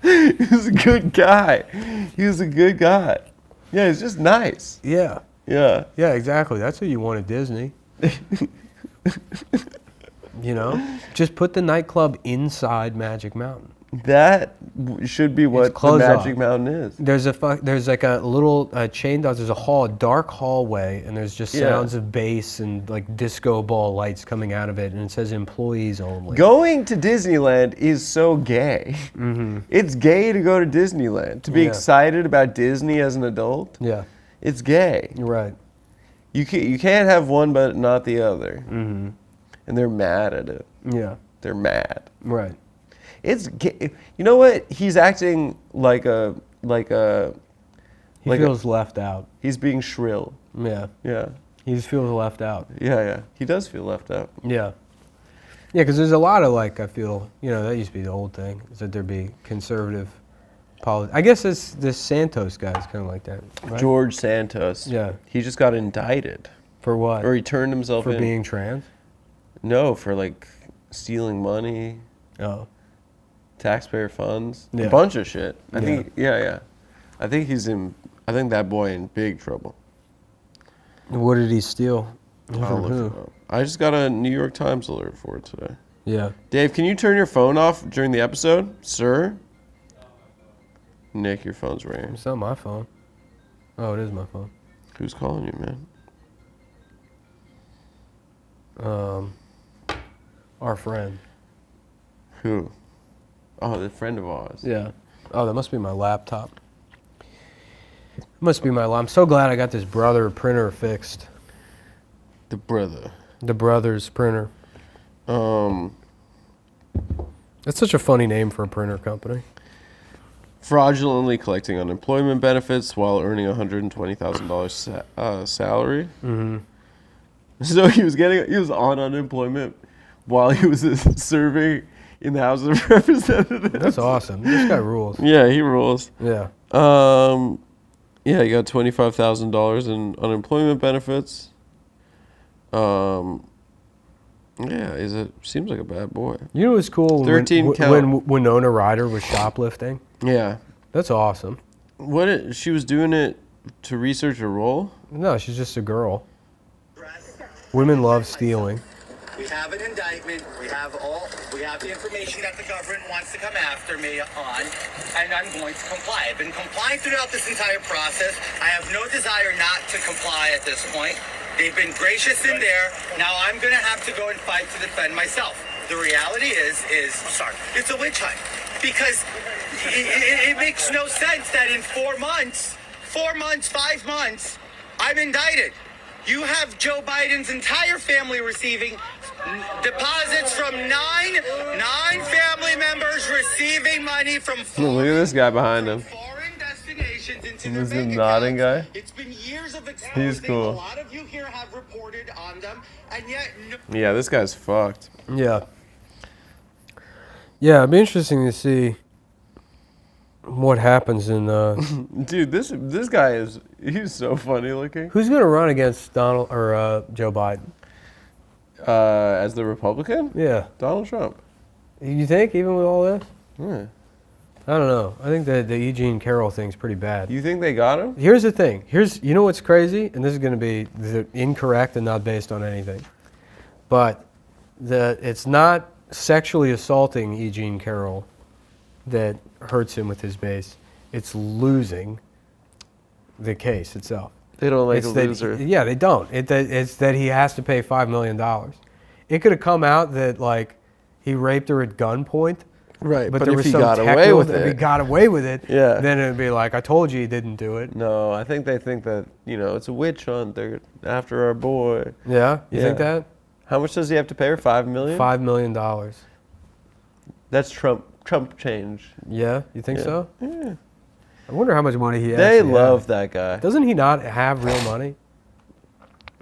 He was a good guy. Yeah, he's just nice. Yeah. Yeah, exactly. That's who you want at Disney. Just put the nightclub inside Magic Mountain. That should be what the Magic Mountain is. There's like a little chain doors. There's a dark hallway, and there's just sounds of bass and like disco ball lights coming out of it, and it says employees only. Going to Disneyland is so gay. Mm-hmm. It's gay to go to Disneyland. To be excited about Disney as an adult. Yeah, it's gay. You're right. You can't have one but not the other. Mm-hmm. And they're mad at it. Yeah, they're mad. Right. It's gay. You know what? He's acting like a. He feels left out. He's being shrill. Yeah. Yeah. He just feels left out. Yeah. He does feel left out. Yeah. Yeah, because there's a lot of I feel, that used to be the old thing, is that there'd be conservative politics. I guess this Santos guy is kind of like that, right? George Santos. Yeah. He just got indicted. For what? Or he turned himself in. For being trans? No, for stealing money. Oh. Taxpayer funds. Yeah. A bunch of shit. I Yeah. think, yeah. I think that boy in big trouble. What did he steal? I'll look it up. I just got a New York Times alert for it today. Yeah. Dave, can you turn your phone off during the episode? Sir? Nick, your phone's ringing. It's not my phone. Oh, it is my phone. Who's calling you, man? Our friend. Who? Oh, the friend of ours. Yeah. Oh, that must be my laptop. I'm so glad I got this Brother printer fixed. The brother. The Brothers printer. That's such a funny name for a printer company. Fraudulently collecting unemployment benefits while earning $120,000 salary. Mm-hmm. So he was on unemployment while he was serving in the House of Representatives. That's awesome. This guy rules. Yeah, he rules. Yeah. Yeah, he got $25,000 in unemployment benefits. Yeah, seems like a bad boy. You know what's cool? 13 count. When Winona Ryder was shoplifting? Yeah. That's awesome. She was doing it to research a role? No, she's just a girl. Women love stealing. We have an indictment. We have the information that the government wants to come after me on, and I'm going to comply. I've been complying throughout this entire process. I have no desire not to comply at this point. They've been gracious in there. Now I'm going to have to go and fight to defend myself. The reality is it's a witch hunt, because it makes no sense that in 4 months, 5 months, I'm indicted. You have Joe Biden's entire family receiving deposits from nine family members receiving money from Look at this guy behind him. foreign destinations into This their is bank nodding accounts. guy? It's been years of exposing. He's cool. A lot of you here have reported on them, and yet no. Yeah, this guy's fucked. Yeah. Yeah, it'd be interesting to see what happens in. Dude, this guy he's so funny looking. Who's going to run against Donald or Joe Biden? As the Republican? Yeah. Donald Trump. You think, even with all this? Yeah. I don't know. I think the Eugene Carroll thing's pretty bad. You think they got him? Here's the thing. You know what's crazy? And this is going to be incorrect and not based on anything. But it's not sexually assaulting Eugene Carroll that hurts him with his base. It's losing the case itself. They don't like It's a that- loser. Yeah, they don't. It's that he has to pay $5 million. It could have come out that like he raped her at gunpoint. Right, But but there if was he some got away technical- with if he it. got away with it, Yeah. then it'd be like, I told you he didn't do it. No, I think they think that, it's a witch hunt. They're after our boy. Yeah? You think Yeah. that? How much does he have to pay her? $5 million? $5 million. That's Trump change. Yeah? You think Yeah. so? Yeah. I wonder how much money he has. They love that guy. Doesn't he not have real money?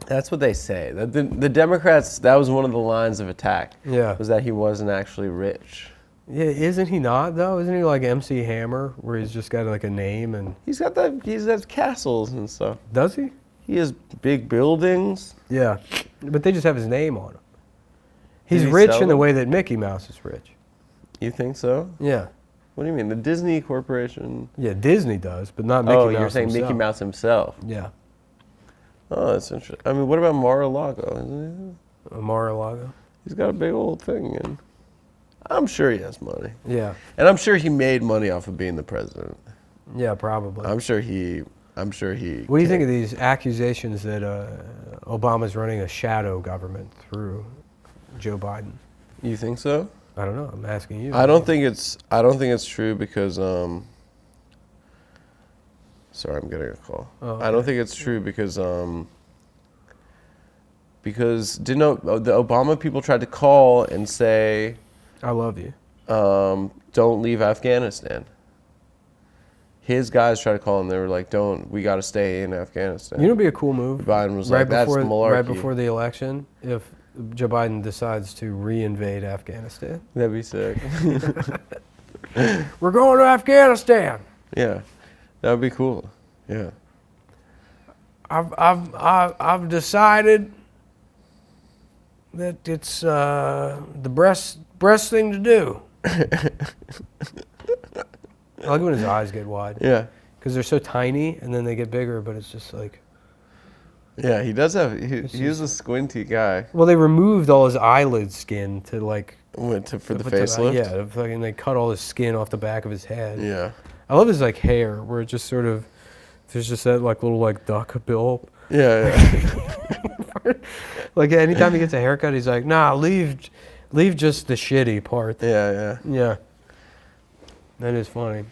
That's what they say. The Democrats, that was one of the lines of attack. Yeah. Was that he wasn't actually rich. Yeah, isn't he not though? Isn't he like MC Hammer, where he's just got like a name and He's got castles and stuff. does he? He has big buildings. Yeah, but they just have his name on him. He's Did he rich sell in the them? way that Mickey Mouse is rich. You think so? Yeah, What do you mean? The Disney Corporation? yeah, Disney does, but not Mickey Mouse. You're saying himself. Mickey Mouse himself. Yeah, Oh, that's interesting. I mean, what about Mar-a-Lago? Isn't Mar-a-Lago. He's got a big old thing, and I'm sure he has money. Yeah, And I'm sure he made money off of being the president. yeah, probably. I'm sure he. What do you think of these accusations that Obama's running a shadow government through Joe Biden? You think so? I don't know. I'm asking you. I don't think it's true because sorry, I'm getting a call. Oh, I don't okay. think it's true because the Obama people tried to call and say I love you. don't leave Afghanistan. His guys tried to call and they were like, we got to stay in Afghanistan. You know, it'd be a cool move. Biden was like, that's malarkey. Right before the election, if Joe Biden decides to reinvade Afghanistan. That'd be sick. We're going to Afghanistan. Yeah, that would be cool. Yeah. I've decided that it's the breast thing to do. I like when his eyes get wide. Yeah. Because they're so tiny and then they get bigger, but it's just like. Yeah, he does have. He's a squinty guy. Well, they removed all his eyelid skin to like. For the put facelift. Yeah, to fucking they cut all his skin off the back of his head. Yeah. I love his like hair, where it just sort of there's just that like little like duck bill. Yeah. Like anytime he gets a haircut, he's like, nah, leave just the shitty part. Yeah. Yeah. That is funny.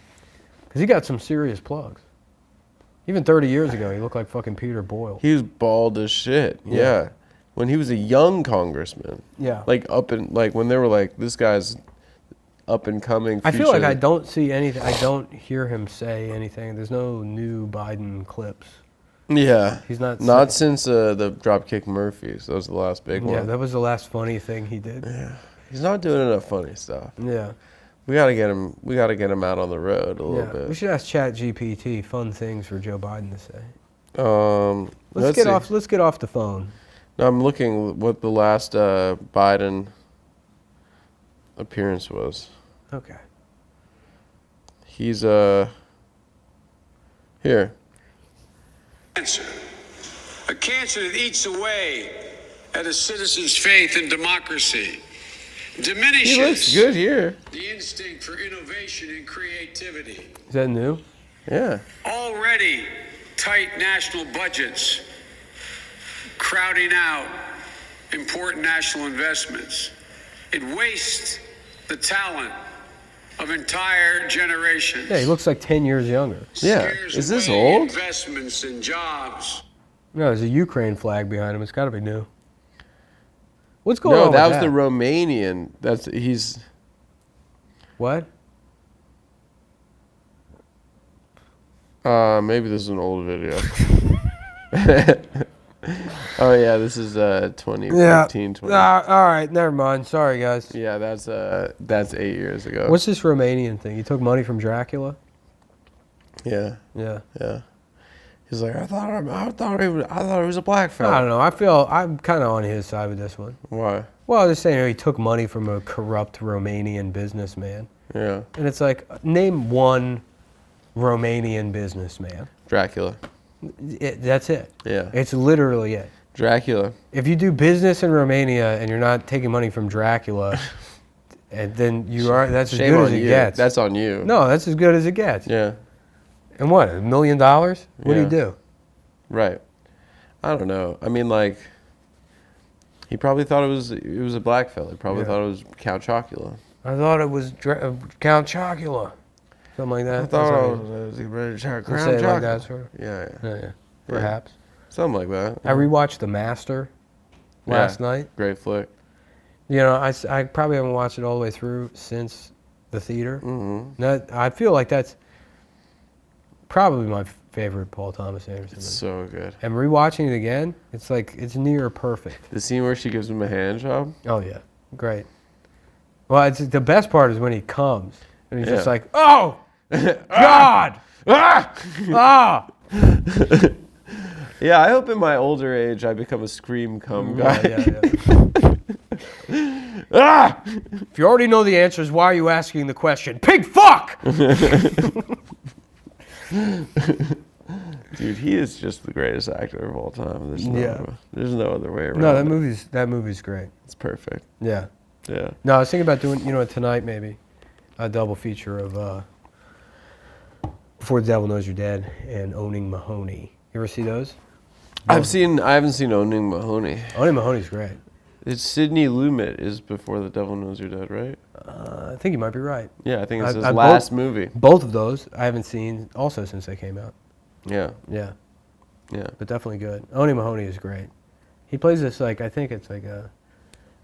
Because he got some serious plugs. Even 30 years ago, he looked like fucking Peter Boyle. He was bald as shit. Yeah. When he was a young congressman. Yeah. Like when they were like, this guy's up and coming. I feel like future- I don't see anything. I don't hear him say anything. There's no new Biden clips. Yeah. He's not since the Dropkick Murphys. That was the last big one. Yeah, that was the last funny thing he did. Yeah. He's not doing enough funny stuff. Yeah. We gotta get him out on the road a little bit. We should ask ChatGPT fun things for Joe Biden to say. Let's get see. off. Let's get off the phone. No, I'm looking what the last Biden appearance was. Okay. He's here. Cancer. A cancer that eats away at a citizen's faith in democracy. Diminishes He looks good here. the instinct for innovation and creativity. Is that new? Yeah. Already tight national budgets crowding out important national investments. It wastes the talent of entire generations. Yeah, he looks like 10 years younger. Yeah. Scares Is this away old? Investments in jobs. No, there's a Ukraine flag behind him. It's got to be new. What's going on No, with that that? was the Romanian. He's. What? Maybe this is an old video. Oh yeah, this is 2015. 20. All right, never mind. Sorry, guys. Yeah, that's 8 years ago. What's this Romanian thing? He took money from Dracula? Yeah, Yeah. yeah. He's like, I thought he was a black I fella. don't know. I'm kind of on his side with this one. Why? Well, I was just saying he took money from a corrupt Romanian businessman. Yeah. And it's like, name one Romanian businessman. Dracula. That's it. Yeah. It's literally it. Dracula. If you do business in Romania and you're not taking money from Dracula, and then that's as Shame good on as it you. gets. That's on you. No, that's as good as it gets. Yeah. And what, $1 million? What do Yeah. you do? Right. I don't know. I mean, like, he probably thought it was a black fella. He probably Yeah. thought it was Count Chocula. I thought it was Count Chocula. Something like that. I thought That's it what was Count you say it like Chocula. that, sort of. Yeah, yeah. Yeah. Perhaps. Something like that. I rewatched The Master last night. Great flick. You know, I probably haven't watched it all the way through since the theater. Mm-hmm. I feel like that's probably my favorite Paul Thomas Anderson It's movie. so good. And rewatching it again, it's like it's near perfect. The scene where she gives him a hand job. Oh yeah, great. Well, it's the best part is when he comes and he's just Yeah. like, "Oh, God, ah!" Yeah, I hope in my older age I become a scream cum guy. Yeah. Ah! If you already know the answers, why are you asking the question? Pig fuck! Dude, he is just the greatest actor of all time. There's no other way around. No, it. that movie's great. It's perfect. Yeah. Yeah. No, I was thinking about doing, tonight maybe, a double feature of Before the Devil Knows You're Dead and Owning Mahoney. You ever see those? I haven't seen Owning Mahoney. Owning Mahoney's great. It's Sidney Lumet is Before the Devil Knows You're Dead, right? I think you might be right. Yeah, I think it's his I last movie. Both of those I haven't seen also since they came out. Yeah. Yeah, Yeah. but definitely good. Owning Mahoney is great. He plays this I think it's like a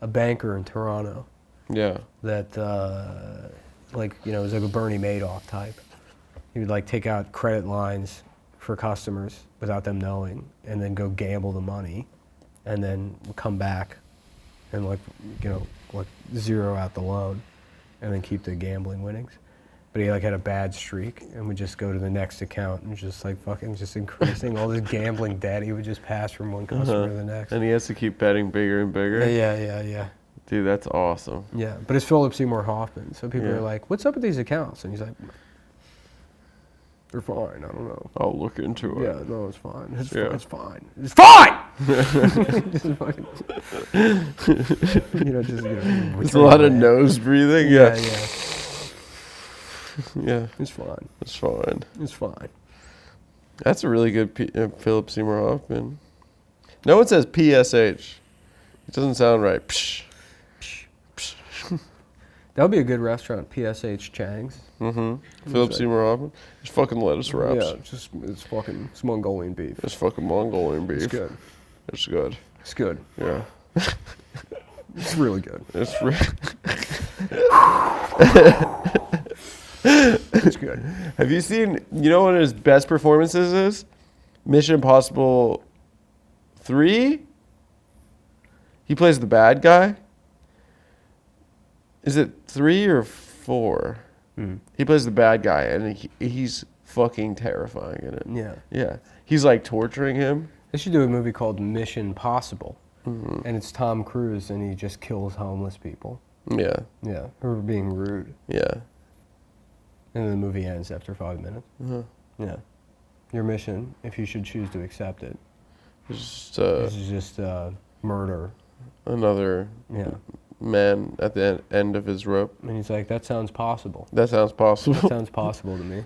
banker in Toronto Yeah. that is like a Bernie Madoff type. He would like take out credit lines for customers without them knowing, and then go gamble the money, and then come back, and zero out the loan, and then keep the gambling winnings. But he had a bad streak, and would just go to the next account and just just increasing all this gambling debt. He would just pass from one customer to the next. And he has to keep betting bigger and bigger. Yeah. Dude, that's awesome. Yeah, but it's Philip Seymour Hoffman, so people Yeah. are like, "What's up with these accounts?" And he's like, "They're fine. I don't know." I'll look into it. Yeah, no, it's fine. It's Yeah. fine. It's fine. Just fucking, It's a lot of nose breathing. Yeah. Yeah. It's fine. It's fine. It's fine. That's a really good Philip Seymour Hoffman. No one says PSH. It doesn't sound right. Psh. That would be a good restaurant, PSH Chang's. Mm-hmm. Philip Seymour Hoffman. It's fucking lettuce wraps. Yeah, it's Mongolian beef. It's fucking Mongolian beef. It's good. It's good. It's good. Yeah. It's really good. It's It's good. Have you seen, one of his best performances is? Mission Impossible 3? He plays the bad guy? Is it 3 or 4? He plays the bad guy, and he's fucking terrifying in it. Yeah. Yeah. He's torturing him. They should do a movie called Mission Possible. And it's Tom Cruise, and he just kills homeless people. Yeah. Yeah, who are being rude. Yeah. And then the movie ends after 5 minutes. Yeah. Your mission, if you should choose to accept it, Just this is just murder. another Yeah. man at the end of his rope. And he's like, that sounds possible. That sounds possible. That sounds possible to me.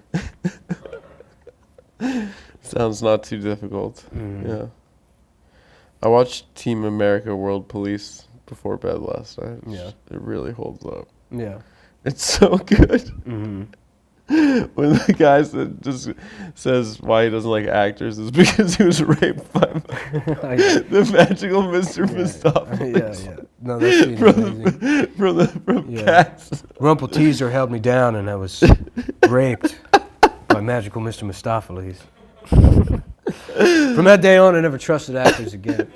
Sounds not too difficult. Yeah. I watched Team America World Police before bed last night. Yeah. It really holds up. Yeah. It's so good. when the guy just says why he doesn't like actors is because he was raped by the magical Mr. Mistopheles. Yeah. No, that scene's amazing. From Cats. Rumpelteazer held me down, and I was raped by magical Mr. Mistopheles. From that day on, I never trusted actors again.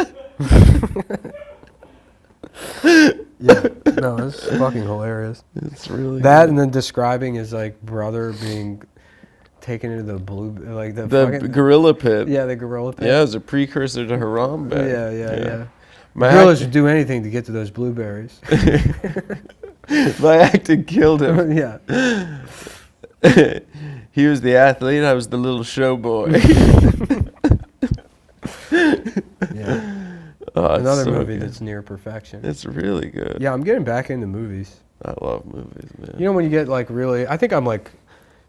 Yeah, no, it's fucking hilarious. It's really that, good. and then describing his like brother being taken into the blue, like the The gorilla pit. Yeah, the gorilla pit. Yeah, it was a precursor to Harambe. Yeah. My Gorillas would do anything to get to those blueberries. My acting killed him. Yeah. He was the athlete, I was the little show boy. Yeah. Oh, Another so movie good. that's near perfection. It's really good. Yeah, I'm getting back into movies. I love movies, man. You know when you get like really, I think I'm like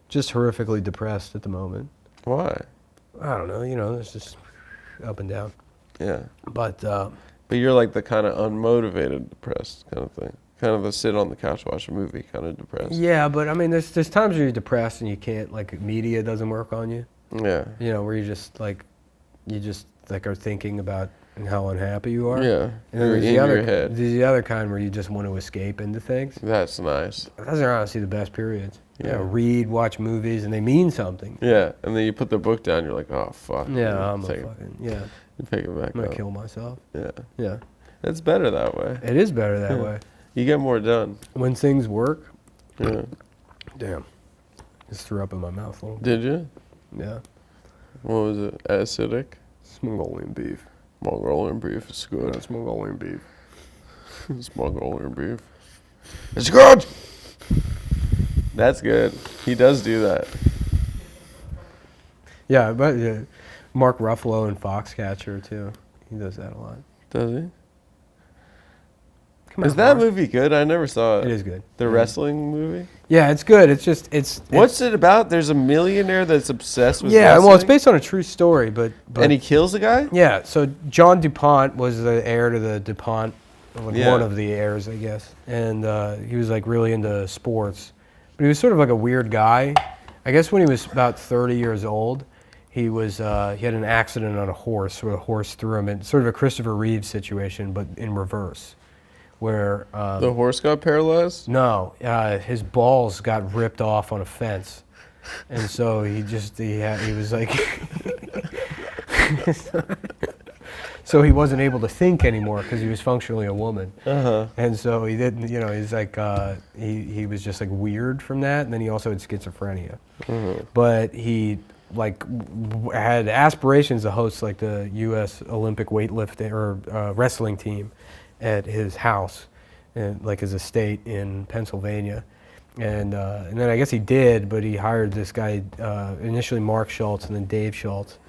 just horrifically depressed at the moment. Why? I don't know, you know, it's just up and down. Yeah. But But you're like the kind of unmotivated, depressed kind of thing. Kind of a sit on the couch, watch a movie kind of depressed. yeah, but I mean, there's times where you're depressed and you can't, like media doesn't work on you. Yeah. You know, where you just are thinking about how unhappy you are. Yeah. And then You're there's in the other, your head. there's the other kind where you just want to escape into things. That's nice. Those are honestly the best periods. Yeah. Read, watch movies, and they mean something. Yeah. And then you put the book down, you're like, oh, fuck. Yeah, I'm Take a it- fucking, yeah. You pick it back I'm going up. to kill myself. Yeah. Yeah. It's better that way. It is better that way. You get more done. When things work, Yeah. damn. Just threw up in my mouth a little bit. Did you? Yeah. What was it? Acidic? It's Mongolian beef. Mongolian beef is good. That's Mongolian beef. It's Mongolian beef. It's good! That's good. He does do that. Yeah, but Mark Ruffalo and Foxcatcher too. He does that a lot. Does he? Come Is on, that Mark. movie good? I never saw it. It is good. The wrestling movie? Yeah, it's good. It's just it's What's it about? There's a millionaire that's obsessed with yeah. wrestling? Well, it's based on a true story, but And he kills a guy? yeah. So John DuPont was the heir to the DuPont, like Yeah. one of the heirs, I guess, and he was like really into sports, but he was sort of like a weird guy. I guess when he was about 30 years old, he was he had an accident on a horse where a horse threw him in sort of a Christopher Reeve situation, but in reverse, where The horse got paralyzed? no, his balls got ripped off on a fence, and so he was like, so he wasn't able to think anymore because he was functionally a woman, and so he didn't, you know, he's like he was just like weird from that, and then he also had schizophrenia, but he like had aspirations to host like the U.S. Olympic weightlifting or wrestling team at his house, and like his estate in Pennsylvania, and then I guess he did, but he hired this guy initially Mark Schultz and then Dave Schultz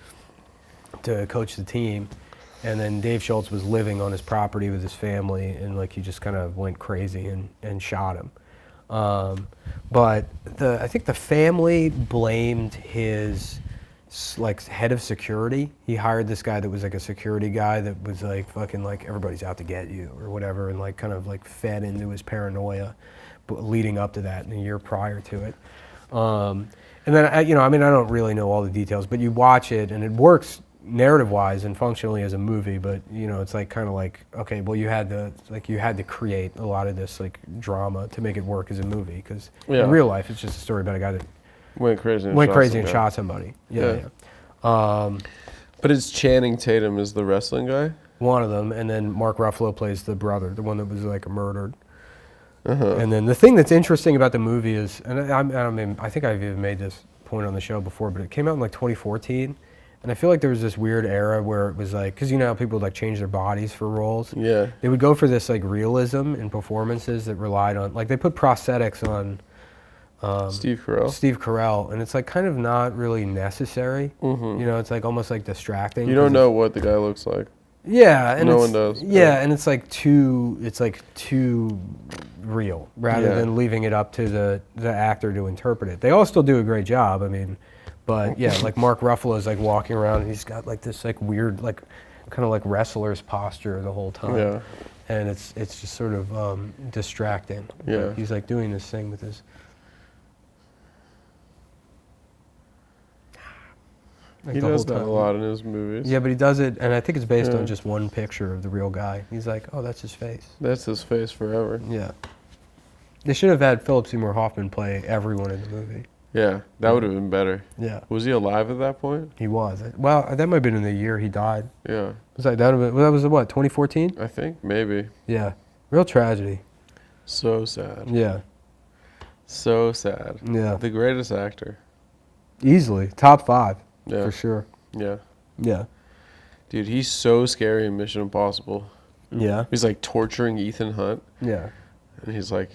to coach the team, and then Dave Schultz was living on his property with his family, and like he just kind of went crazy and shot him. But I think the family blamed his like head of security. He hired this guy that was like a security guy that was like fucking like everybody's out to get you or whatever, and like kind of like fed into his paranoia, but leading up to that in the year prior to it. And then you know, I mean, I don't really know all the details, but you watch it and it works narrative-wise and functionally as a movie, but you know, it's like kind of like, okay, well, you had to create a lot of this like drama to make it work as a movie, because in real life it's just a story about a guy that Went crazy and shot somebody. Yeah. But it's Channing Tatum is the wrestling guy? One of them, and then Mark Ruffalo plays the brother, the one that was like murdered. And then the thing that's interesting about the movie is, and I mean, I think I've even made this point on the show before, but it came out in like 2014. And I feel like there was this weird era where it was like, because you know how people like change their bodies for roles? Yeah. They would go for this like realism in performances that relied on, like they put prosthetics on Steve Carell. And it's like kind of not really necessary. You know, it's like almost like distracting. You don't know what the guy looks like. Yeah. And no one does. Yeah, and it's like too real rather than leaving it up to the actor to interpret it. They all still do a great job, I mean. But yeah, like Mark Ruffalo's like walking around and he's got like this like weird like kind of like wrestler's posture the whole time. Yeah. And it's just sort of distracting. Yeah. Like, he's like doing this thing with his Like He the does whole that a time. lot in his movies. Yeah, but he does it, and I think it's based Yeah. on just one picture of the real guy. He's like, oh, that's his face. That's his face forever. Yeah. They should have had Philip Seymour Hoffman play everyone in the movie. Yeah, that would have been better. Yeah, Was he alive at that point? he was. Well, that might have been in the year he died. Yeah, Was like that? Well, that was what, 2014? I think maybe. Yeah, real tragedy. So sad. Yeah, So sad. yeah, The greatest actor. easily top 5 Yeah. for sure. Yeah. Yeah, Dude, he's so scary in Mission Impossible. yeah, He's like torturing Ethan Hunt, yeah, and he's like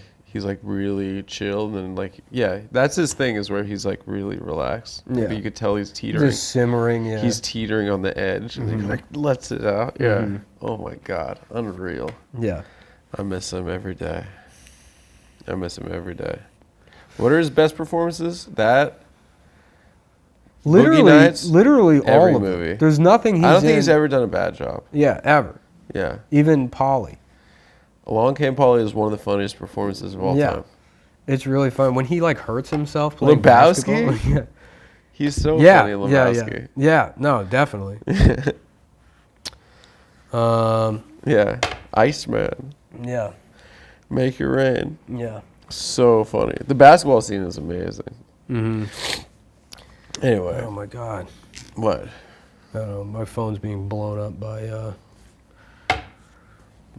really chilled and like, yeah, that's his thing, is where he's like really relaxed. Yeah. But you could tell he's teetering. just simmering. Yeah, He's teetering on the edge, and he like lets it out. Yeah. Mhm. Oh my God, unreal. yeah. I miss him every day. I miss him every day. What are his best performances? That Literally, Nights, literally all every of movie. them. There's nothing he's I don't think in. he's ever done a bad job. Yeah, ever. Yeah. Even Polly. Along Came Polly is one of the funniest performances of all Yeah. time. It's really fun when he like hurts himself playing Lebowski? basketball. He's so yeah, funny, yeah, Lebowski. yeah. No, definitely. Yeah. Iceman. Yeah, Make It Rain. yeah. So funny. The basketball scene is amazing. Mm-hmm. Anyway, Oh my God. what? I don't know. My phone's being blown up by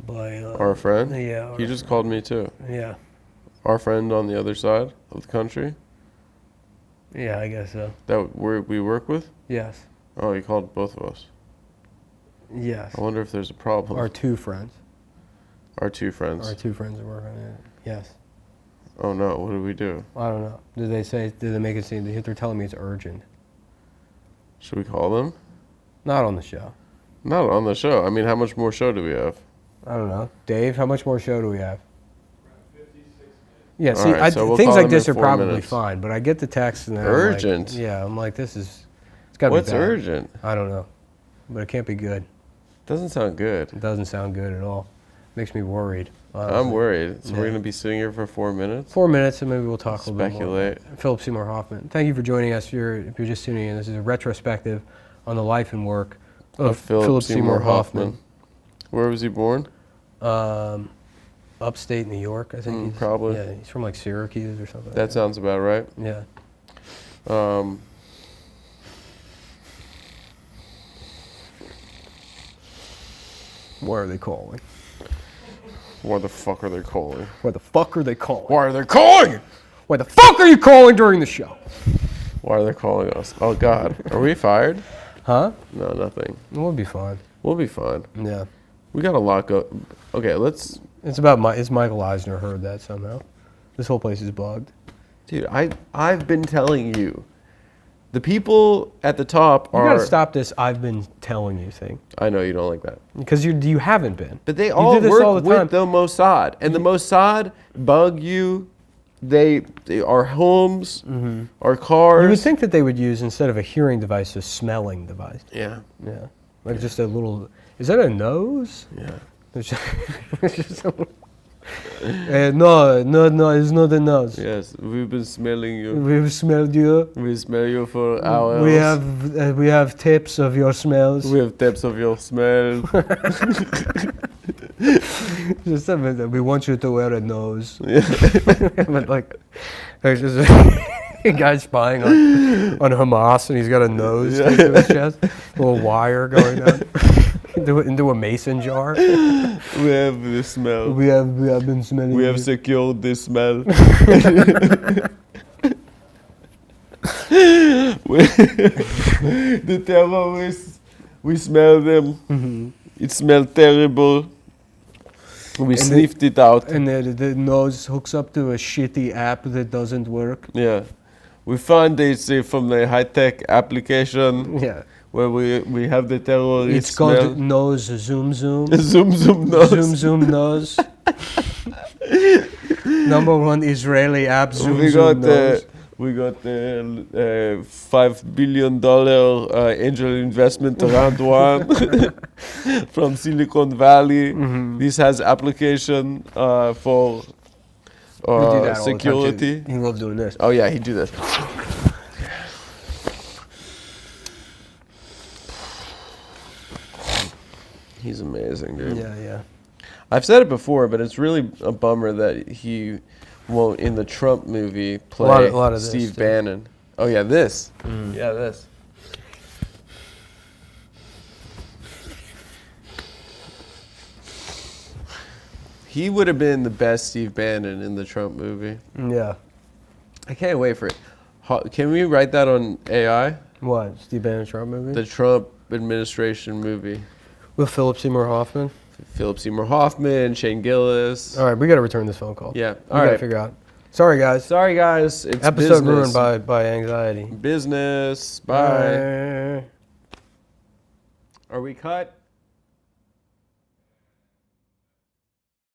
Our friend? Yeah. He just called me too. Yeah. Our friend on the other side of the country Yeah, I guess so. that we work with. Yes. Oh, he called both of us. Yes. I wonder if there's a problem. Our two friends. Our two friends. Our two friends are working on it. Yes. Oh no, what do we do? I don't know. Did they make it seem? They're telling me it's urgent. Should we call them? Not on the show. Not on the show. I mean, how much more show do we have? I don't know. Dave, how much more show do we have? Yeah, see, Alright, so we'll things call like them in this are 4 probably minutes. fine, but I get the text and then Urgent? I'm like, yeah, I'm like, it's got to be What's bad. urgent? I don't know, but it can't be good. Doesn't sound good. It doesn't sound good at all. Makes me worried. I'm honestly. worried. So we're Yeah. going to be sitting here for 4 minutes? 4 minutes, and maybe we'll talk a little bit Speculate. more. Philip Seymour Hoffman. Thank you for joining us. If you're just tuning in, this is a retrospective on the life and work of Philip Seymour Hoffman. Where was he born? Upstate New York, I think. Probably. Yeah, he's from like Syracuse or something. That sounds about right. Yeah. Why are they calling? What the fuck are they calling? Why the fuck are they calling? Why are they calling? Why the fuck are you calling during the show? Why are they calling us? Oh God, are we fired? Huh? No, nothing. We'll be fine. We'll be fine. Yeah. We got a lot go. Okay, let's. It's about it's Michael Eisner heard that somehow. This whole place is bugged. Dude, I've been telling you, the people at the top You are. gotta stop this "I've been telling you" thing, I know you don't like that, because you haven't been. but they You all do this work all the time. with the Mossad, and the Mossad bug you. They our homes, our cars. You would think that they would use, instead of a hearing device, a smelling device. Yeah, Yeah, like just a little. Is that a nose? yeah. There's just, it's just a little, no, it's not a nose. Yes, we've been smelling you. We've smelled you. We smell you for hours. We have tips of your smells. We have tips of your smell. Just something that we want you to wear a nose. Yeah. But like, there's just a guy spying on Hamas, and he's got a nose Yeah. to his chest, a little wire going down into a mason jar. We have the smell. We have been smelling. We have you. secured the smell. The terrorists, we smell them. It smelled terrible. We sniffed it out. And the nose hooks up to a shitty app that doesn't work. Yeah. We found it's from the high-tech application Yeah. where we have the terrorist It's called smell. nose zoom zoom. Zoom zoom nose. Zoom zoom nose. Number one Israeli app zoom we zoom got nose. we got the $5 billion angel investment round one from Silicon Valley. This has application for We do that all the time, too. security. He loves doing this. Oh yeah, he do this. He's amazing, dude. Yeah. I've said it before, but it's really a bummer that he won't, in the Trump movie, play A lot of this, Steve too. Bannon. Oh, yeah, this. Yeah, this. He would have been the best Steve Bannon in the Trump movie. Yeah. I can't wait for it. Can we write that on AI? What? Steve Bannon Trump movie? The Trump administration movie. With Philip Seymour Hoffman? Philip Seymour Hoffman, Shane Gillis. All right, we got to return this phone call. Yeah. We All got to right. figure out. Sorry, guys. Sorry, guys. It's Episode business. ruined by anxiety. Business. Bye. Are we cut?